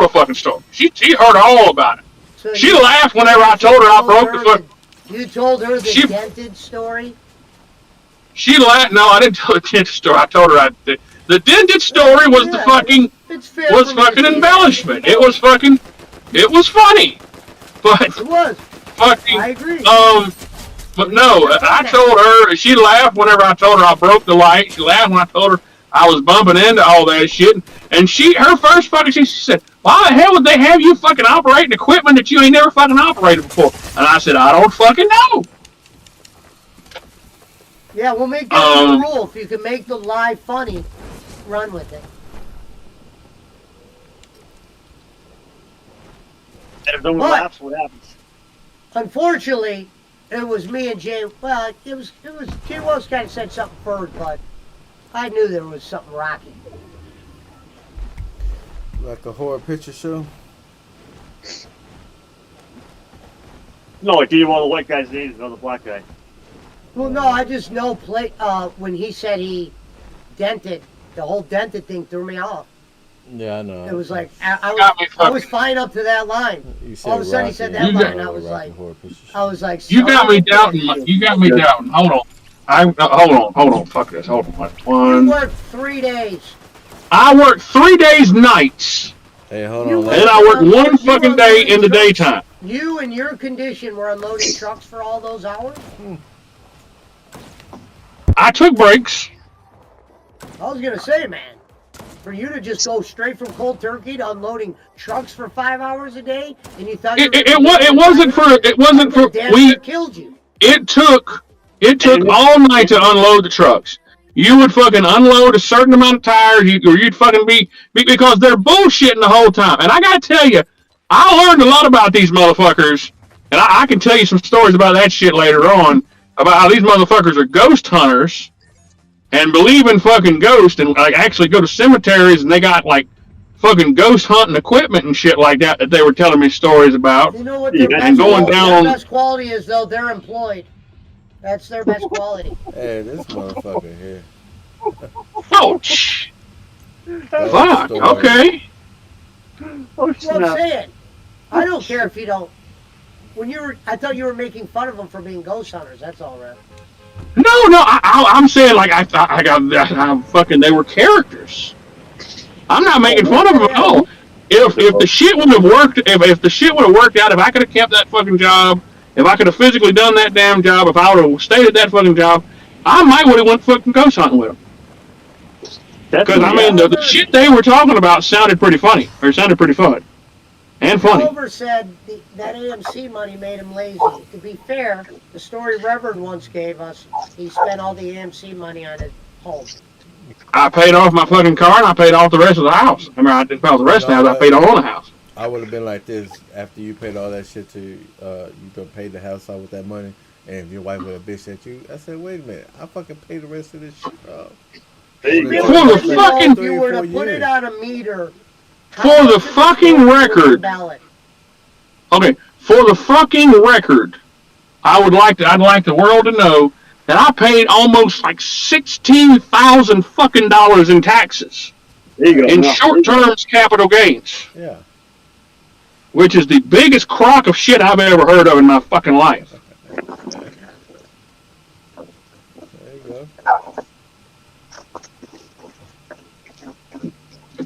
the fucking story. She heard all about it. So she laughed whenever I told her I broke the fuck. You told her the dented story? She laughed. No, I didn't tell the dented story. I told her the dented story was the fucking embellishment. It was funny. But it was. Fucking, I agree. But no, I told her, she laughed whenever I told her I broke the light. She laughed when I told her I was bumping into all that shit. And her first fucking thing, she said, why the hell would they have you fucking operating equipment that you ain't never fucking operated before? And I said, I don't fucking know. Yeah, we'll make that a rule. If you can make the lie funny, run with it. And if no one laughs, what happens? Unfortunately, it was me and Jay. Well, it was Jay Wells kind of said something first, but I knew there was something rocky. Like a horror picture show? No, like, do you want the white guy's name or the black guy? Well, no, I just know when he said he dented, the whole dented thing threw me off. Yeah, I know. It was like, I was fine up to that line. All of a sudden he said that line, I was like, you got me doubting. You got me doubting. Hold on. Hold on. Fuck this. Hold on. You worked 3 days. I worked 3 days nights. Hey, hold on. And I worked one fucking day in the daytime. You in your condition were unloading trucks for all those hours? I took breaks. I was gonna say, man, for you to just go straight from cold turkey to unloading trucks for 5 hours a day, and you thought it wasn't for we killed you. It took all night to unload the trucks. You would fucking unload a certain amount of tires, or you'd fucking be because they're bullshitting the whole time. And I gotta tell you, I learned a lot about these motherfuckers, and I can tell you some stories about that shit later on about how these motherfuckers are ghost hunters and believe in fucking ghosts and like actually go to cemeteries and they got like fucking ghost hunting equipment and shit like that they were telling me stories about. You know what their best quality is though? They're employed. That's their best quality. Hey, this motherfucker here. Ouch! Fuck. Okay. Well, I'm saying, I don't care if you don't. I thought you were making fun of them for being ghost hunters. That's all right. No, I'm saying like I fucking they were characters. I'm not making fun of them at all. If the shit would have worked, if the shit would have worked out, if I could have kept that fucking job, if I could have physically done that damn job, if I would have stayed at that fucking job, I might would have went fucking ghost hunting with them. Because I mean, the shit they were talking about sounded pretty funny, or sounded pretty fun, and funny. Oliver said that AMC money made him lazy. To be fair, the story Reverend once gave us, he spent all the AMC money on his home. I paid off my fucking car and I paid off the rest of the house. I mean, I didn't pay off the rest of the house. I paid all the house. I would have been like this after you paid all that shit to you could pay the house off with that money, and if your wife would have bitched at you, I said, wait a minute, I fucking pay the rest of this shit off. For the fucking, if you were to put it on a meter. For the fucking record. Okay, for the fucking record, I'd like the world to know that I paid almost like $16,000 fucking dollars in taxes. There you go. In short-term capital gains. Yeah. Which is the biggest crock of shit I've ever heard of in my fucking life. There you go.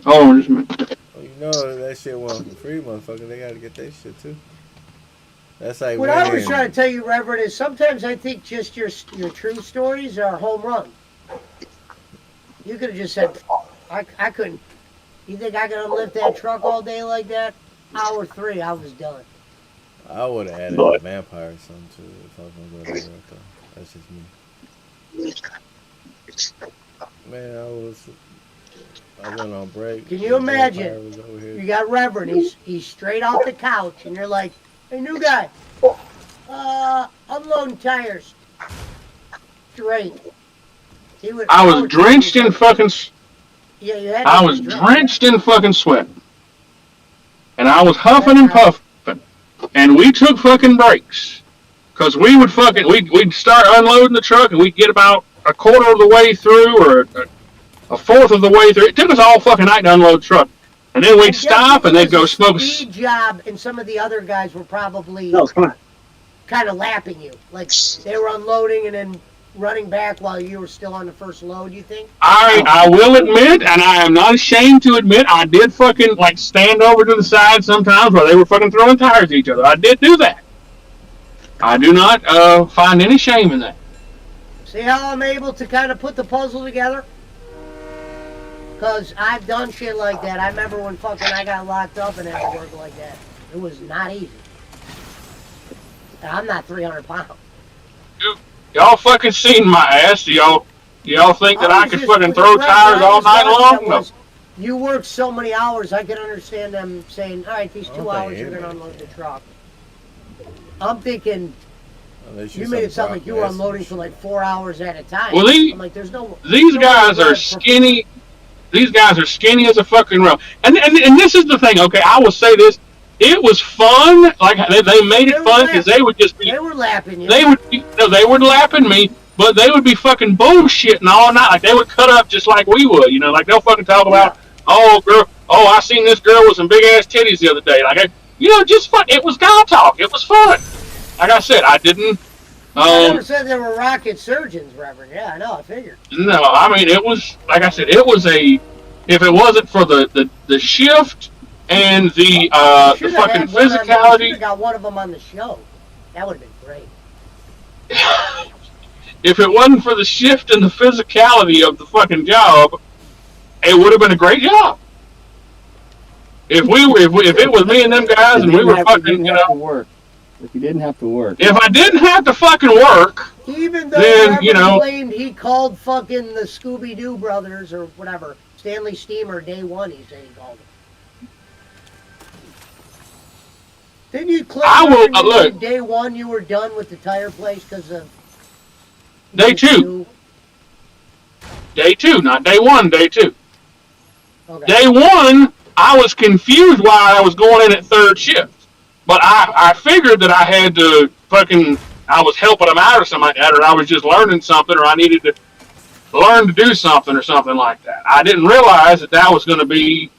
Hold on just a minute. Well, you know that shit went for free, motherfucker. They gotta get that shit too. That's like what I was trying to tell you, Reverend, is sometimes I think just your true stories are home run. You could have just said, I couldn't. You think I could lift that truck all day like that? Hour 3, I was done. I would have added a vampire or something too if I was gonna go that route though. That's just me. Man, I went on break. Can you imagine? You got Reverend. He's straight off the couch, and you're like, "Hey, new guy, unloading tires." Straight. I was drenched in fucking. Yeah, you had. I was drenched in fucking sweat, and I was huffing and puffing, and we took fucking breaks, cause we would we'd start unloading the truck, and we'd get about a quarter of the way through, or a fourth of the way through. It took us all fucking night to unload the truck. And then we'd stop and they'd go smoke a speed job, and some of the other guys were probably kind of lapping you. Like they were unloading and then running back while you were still on the first load, you think? I will admit, and I am not ashamed to admit, I did fucking like stand over to the side sometimes where they were fucking throwing tires at each other. I did do that. I do not find any shame in that. See how I'm able to kind of put the puzzle together? Because I've done shit like that. I remember when fucking I got locked up and had to work like that. It was not easy. I'm not 300 pounds. Y'all fucking seen my ass. Do y'all think that I could fucking throw tires all night long? No. You work so many hours, I can understand them saying, all right, these 2 hours you're going to unload the truck. I'm thinking, you made it sound like you were unloading for like 4 hours at a time. Well, I'm like, there's no... These guys are skinny. These guys are skinny as a fucking rope. And this is the thing, okay? I will say this. It was fun. Like, they made it fun because they would just be... They were lapping you. They would lapping me, but they would be fucking bullshitting all night. Like, they would cut up just like we would, you know? Like, they'll fucking talk about, oh, girl, I seen this girl with some big-ass titties the other day. Like, just fun. It was guy talk. It was fun. Like I said, I didn't... I never said they were rocket surgeons, Reverend. Yeah, I know, I figured. No, I mean, it was, like I said, it was if it wasn't for the shift and the fucking physicality. You should have got one of them on the show. That would have been great. If it wasn't for the shift and the physicality of the fucking job, it would have been a great job. If it was me and them guys and we were fucking, work. If you didn't have to work. If I didn't have to fucking work, even though then, claimed he called fucking the Scooby-Doo brothers or whatever, Stanley Steamer, day one, he said he called them. Didn't you claim day one you were done with the tire place because of... Day two. Day two, not day one, day two. Okay. Day one, I was confused why I was going in at third shift. But I figured that I had to I was helping them out or something like that, or I was just learning something, or I needed to learn to do something or something like that. I didn't realize that was going to be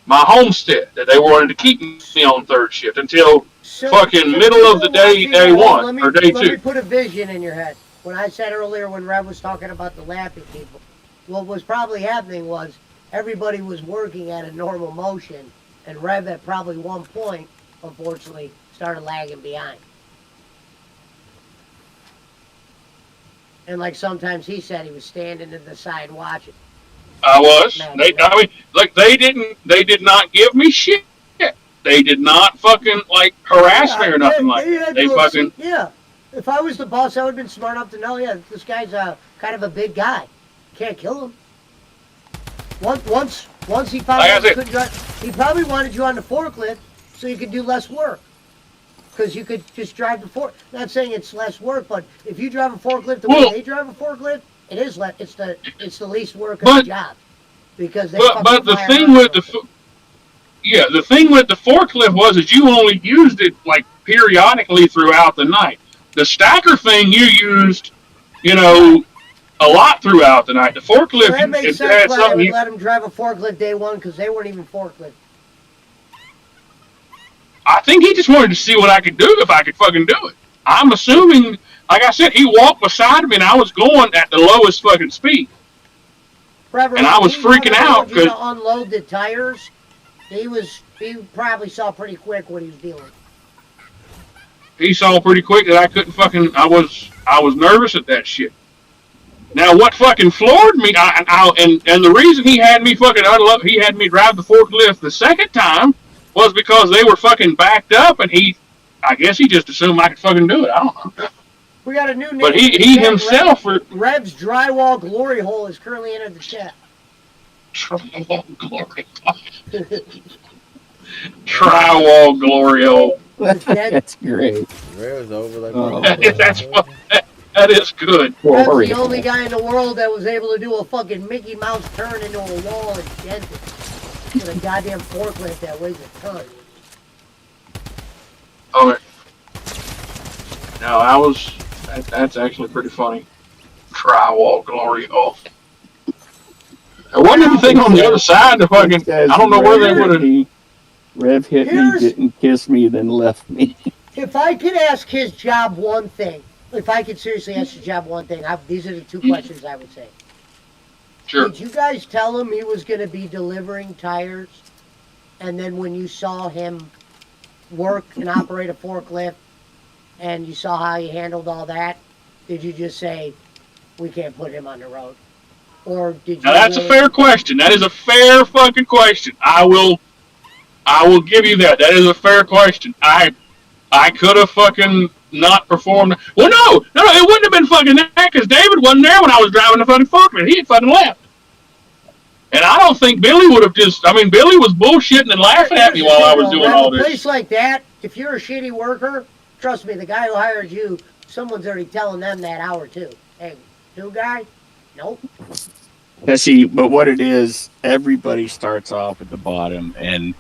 my homestead, that they wanted to keep me on third shift until middle of the day one, or day two. Let me put a vision in your head. When I said earlier when Rev was talking about the lapping people, what was probably happening was everybody was working at a normal motion, and Rev at probably one point, unfortunately, started lagging behind. And like sometimes he said he was standing to the side watching. I was. They did not give me shit. They did not fucking harass me or nothing like that. They fucking... Yeah. If I was the boss, I would have been smart enough to know, this guy's kind of a big guy. Can't kill him. Once he found out he couldn't drive, he probably wanted you on the forklift so you could do less work. Because you could just drive the forklift. Not saying it's less work, but if you drive a forklift the way they drive a forklift, it is less. It's the least work of the job. Because they but the thing with the thing with the forklift was that you only used it periodically throughout the night. The stacker thing you used, a lot throughout the night. The forklift, so that makes sense why they would let them drive a forklift day one because they weren't even forklift. I think he just wanted to see what I could do if I could fucking do it. I'm assuming, like I said, he walked beside me and I was going at the lowest fucking speed. Reverend, and I was freaking out because to unload the tires. He probably saw pretty quick what he was dealing. He saw pretty quick that I couldn't fucking. I was nervous at that shit. Now what fucking floored me, and the reason he had me fucking unload, he had me drive the forklift the second time was because they were fucking backed up, and I guess he just assumed I could fucking do it. I don't know. We got a new name. But he himself... Rev's Drywall Glory Hole is currently entered the chat. Drywall Glory Hole. Drywall Glory Hole. That's great. Rev's over that is good. Rev's the only guy in the world that was able to do a fucking Mickey Mouse turn into a wall and dent it. With a goddamn forklift that weighs a ton. Okay. No, that's actually pretty funny. Drywall Glory Hole. There wasn't anything on the other side to fucking... I don't know where they would have... Rev hit me, didn't kiss me, then left me. If I could ask his job one thing, if I could seriously ask his job one thing, these are the two questions I would say. Sure. Did you guys tell him he was going to be delivering tires? And then when you saw him work and operate a forklift, and you saw how he handled all that, did you just say, we can't put him on the road? Or did you? Now that's a fair question. That is a fair fucking question. I will give you that. That is a fair question. I could have fucking not performed. Well, no, it wouldn't have been fucking that because David wasn't there when I was driving the fucking forklift. He had fucking left. And I don't think Billy would have just. I mean, Billy was bullshitting and laughing at me while I was doing all this. A place like that, if you're a shitty worker, trust me, the guy who hired you, someone's already telling them that hour too. Hey, new guy? Nope. Yeah, see, but what it is, everybody starts off at the bottom, and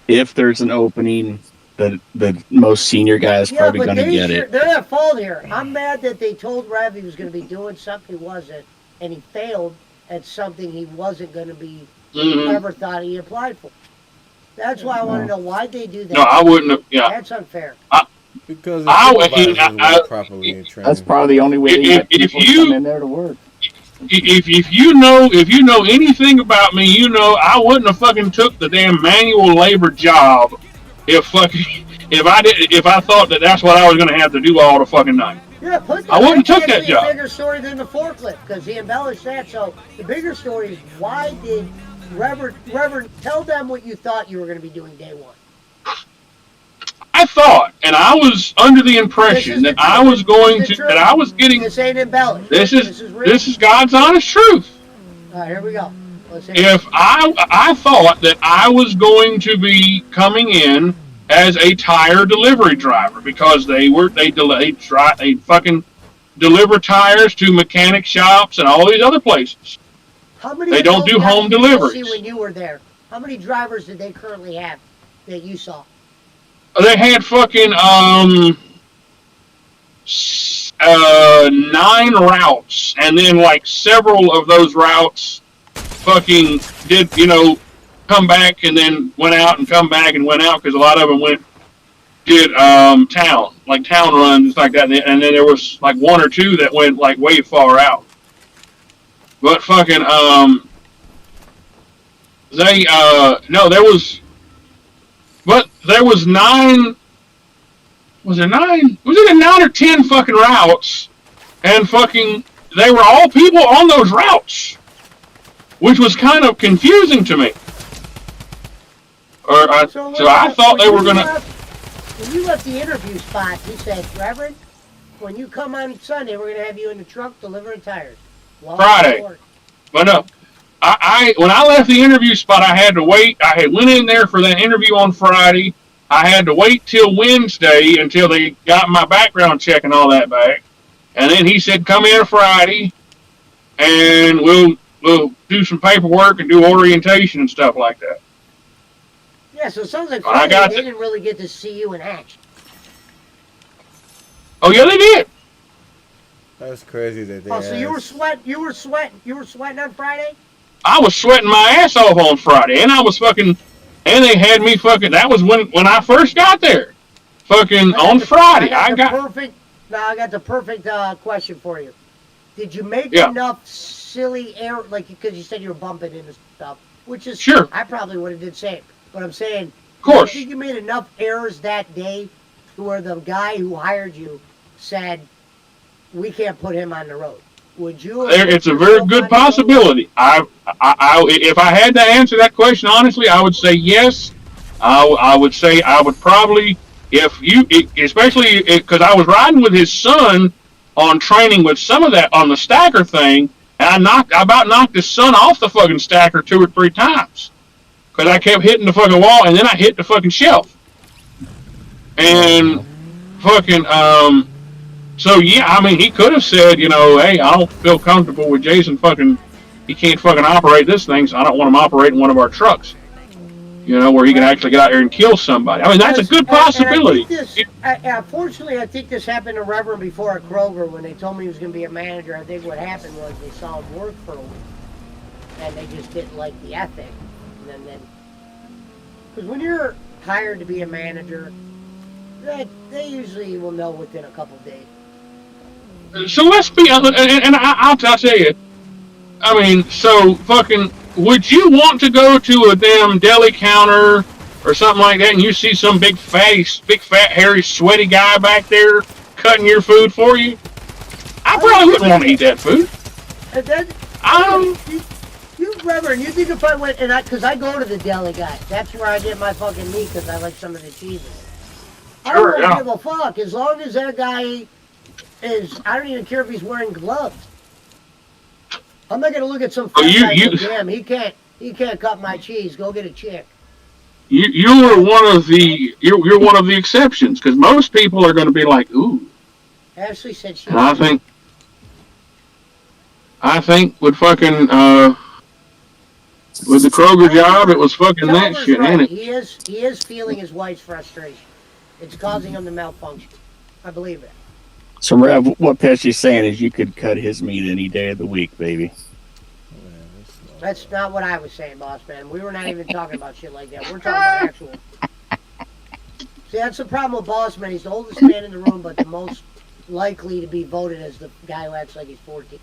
if there's an opening, the most senior guy is probably going to get it. They're at fault here. I'm mad that they told Rev he was going to be doing something he wasn't, and he failed at something he wasn't going to be, ever thought he applied for. That's why I want to know why they do that. No, I wouldn't have. Yeah, that's unfair. Because properly trained. That's probably the only way if you come in there to work. If you know anything about me, you know I wouldn't have fucking took the damn manual labor job if I thought that that's what I was going to have to do all the fucking night. Yeah, I wouldn't took that job. A bigger story than the forklift because he embellished that. So the bigger story is why did Reverend tell them what you thought you were going to be doing day one? I thought, and I was under the impression that I was going to, that I was getting. This ain't embellished. This is God's honest truth. All right, here we go. If I thought that I was going to be coming in as a tire delivery driver because they fucking deliver tires to mechanic shops and all these other places. How many? They don't do home deliveries. See when you were there, how many drivers did they currently have that you saw? They had fucking 9 routes, and then like several of those routes fucking did, come back and then went out and come back and went out because a lot of them did town runs like that, and then there was like 1 or 2 that went like way far out. But fucking there was 9. Was there 9? Was it 9 or 10 fucking routes? And fucking, they were all people on those routes, which was kind of confusing to me. So I thought they were gonna. When you left the interview spot, he said, "Reverend, when you come on Sunday, we're gonna have you in the truck delivering tires." Friday, but no. When I left the interview spot, I had to wait. I had went in there for that interview on Friday. I had to wait till Wednesday until they got my background check and all that back. And then he said, "Come in Friday, and we'll do some paperwork and do orientation and stuff like that." Yeah, so it sounds like Friday, they didn't really get to see you in action. Oh yeah, they did. That's crazy that they. Oh, so you were sweating on Friday? I was sweating my ass off on Friday, and I was fucking, and they had me fucking. That was when I first got there, fucking on Friday. I got the perfect question for you. Did you make enough silly error, like because you said you were bumping into stuff, which is sure. I probably would have did the same, but I'm saying, of course, I think you made enough errors that day to where the guy who hired you said, "We can't put him on the road." Would you? It's a very good possibility. If I had to answer that question honestly, I would say yes. I would say I would probably, especially because I was riding with his son on training with some of that on the stacker thing, and I about knocked his son off the fucking stacker 2 or 3 times because I kept hitting the fucking wall, and then I hit the fucking shelf, and fucking So yeah, I mean, he could have said, hey, I don't feel comfortable with Jason fucking. He can't fucking operate this thing, so I don't want him operating one of our trucks. Where he can actually get out there and kill somebody. I mean, that's a good possibility. Unfortunately, I think this happened to Reverend before at Kroger when they told me he was going to be a manager. I think what happened was they saw him work for a week, and they just didn't like the ethic. And then, because when you're hired to be a manager, they usually will know within a couple days. So let's be, and I'll tell you, I mean, so fucking, would you want to go to a damn deli counter or something like that and you see some big fat, hairy, sweaty guy back there cutting your food for you? I probably wouldn't want to eat that food. You Reverend, you think if I went and because I go to the deli guy, that's where I get my fucking meat because I like some of the cheeses. Sure, I don't give a fuck as long as that guy is. I don't even care if he's wearing gloves. I'm not gonna look at some guy and go, damn, he can't cut my cheese. Go get a chick. You're one of the exceptions because most people are going to be like, ooh. Ashley said she. And I think with fucking with the Kroger job, it was fucking that shit, right. ain't it? He is feeling his wife's frustration. It's causing him to malfunction. I believe it. So, Rev, what Pesci's saying is you could cut his meat any day of the week, baby. That's not what I was saying, boss man. We were not even talking about shit like that. We're talking about actual. See, that's the problem with boss man. He's the oldest man in the room, but the most likely to be voted as the guy who acts like he's 14.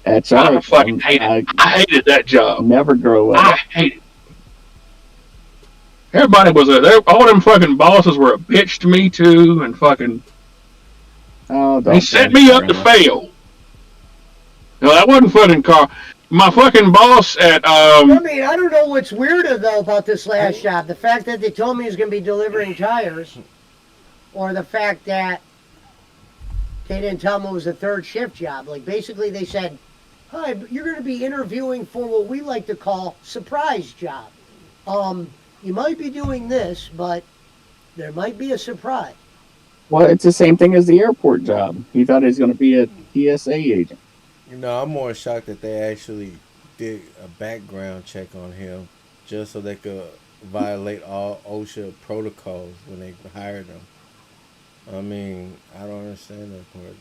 That's all right. I fucking hate it. I hated that job. Never grow up. I hate it. Everybody was all them fucking bosses were a bitch to me too, and fucking. They set me up to fail. No, that wasn't fucking Carl. My fucking boss at I mean, I don't know what's weirder though about this last job. The fact that they told me he was going to be delivering tires, or the fact that they didn't tell him it was a third shift job. Like basically they said, "Hi, you're going to be interviewing for what we like to call surprise job. You might be doing this, but there might be a surprise." Well, it's the same thing as the airport job. He thought he was going to be a TSA agent. You know, I'm more shocked that they actually did a background check on him just so they could violate all OSHA protocols when they hired him. I mean, I don't understand that part.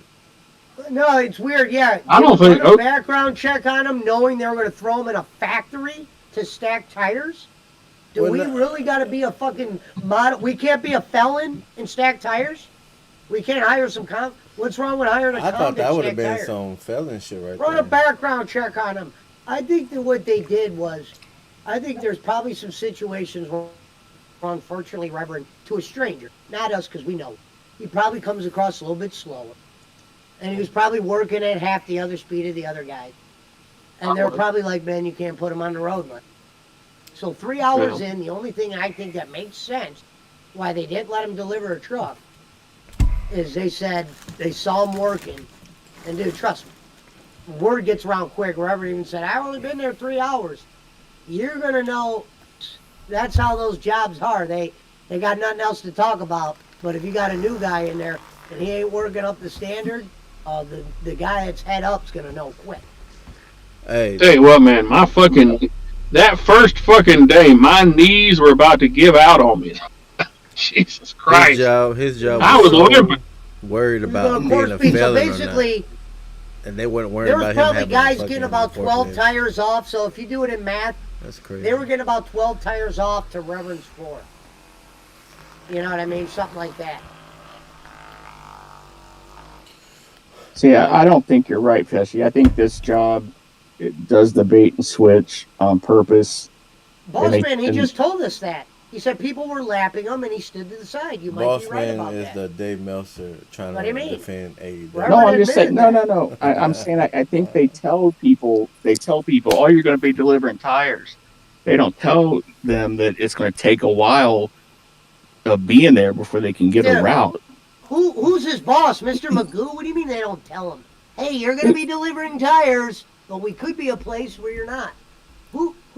No, it's weird. Yeah, I don't think a background check on him, knowing they were going to throw him in a factory to stack tires. Do we really got to be a fucking model? We can't be a felon and stack tires. We can't hire some What's wrong with hiring a I thought that would have been tires? some felon shit right Run there. a background check on him. I think that what they did was, I think there's probably some situations where, unfortunately, Reverend, to a stranger, not us because we know, he probably comes across a little bit slower. And he was probably working at half the other speed of the other guy. And they're probably like, man, you can't put him on the road much. So 3 hours in, the only thing I think that makes sense why they didn't let him deliver a truck is they said they saw him working. And dude, trust me, word gets around quick. Reverend even said, I've only been there 3 hours. You're going to know that's how those jobs are. They got nothing else to talk about. But if you got a new guy in there and he ain't working up the standard, the guy that's head up's going to know quick. Hey, tell you what, man, that first fucking day, my knees were about to give out on me. Jesus Christ. His job I was limping. Worried about being a felon so basically, or not. And they weren't worried there about was him probably having guys getting about 12 forklift. tires off. So if you do it in math, that's crazy. They were getting about 12 tires off to Reverend's floor. You know what I mean? Something like that. See, I don't think you're right, Pesci. I think this job it does the bait and switch on purpose. Bossman, he just told us that. He said people were lapping him and he stood to the side. You might be right about that. Bossman is the Dave Meltzer trying to defend AEW. No, I'm just saying, no. I'm saying I think they tell people, oh, you're going to be delivering tires. They don't tell them that it's going to take a while of being there before they can get a route. Who's his boss, Mr. Magoo? What do you mean they don't tell him? Hey, you're going to be delivering tires, but we could be a place where you're not.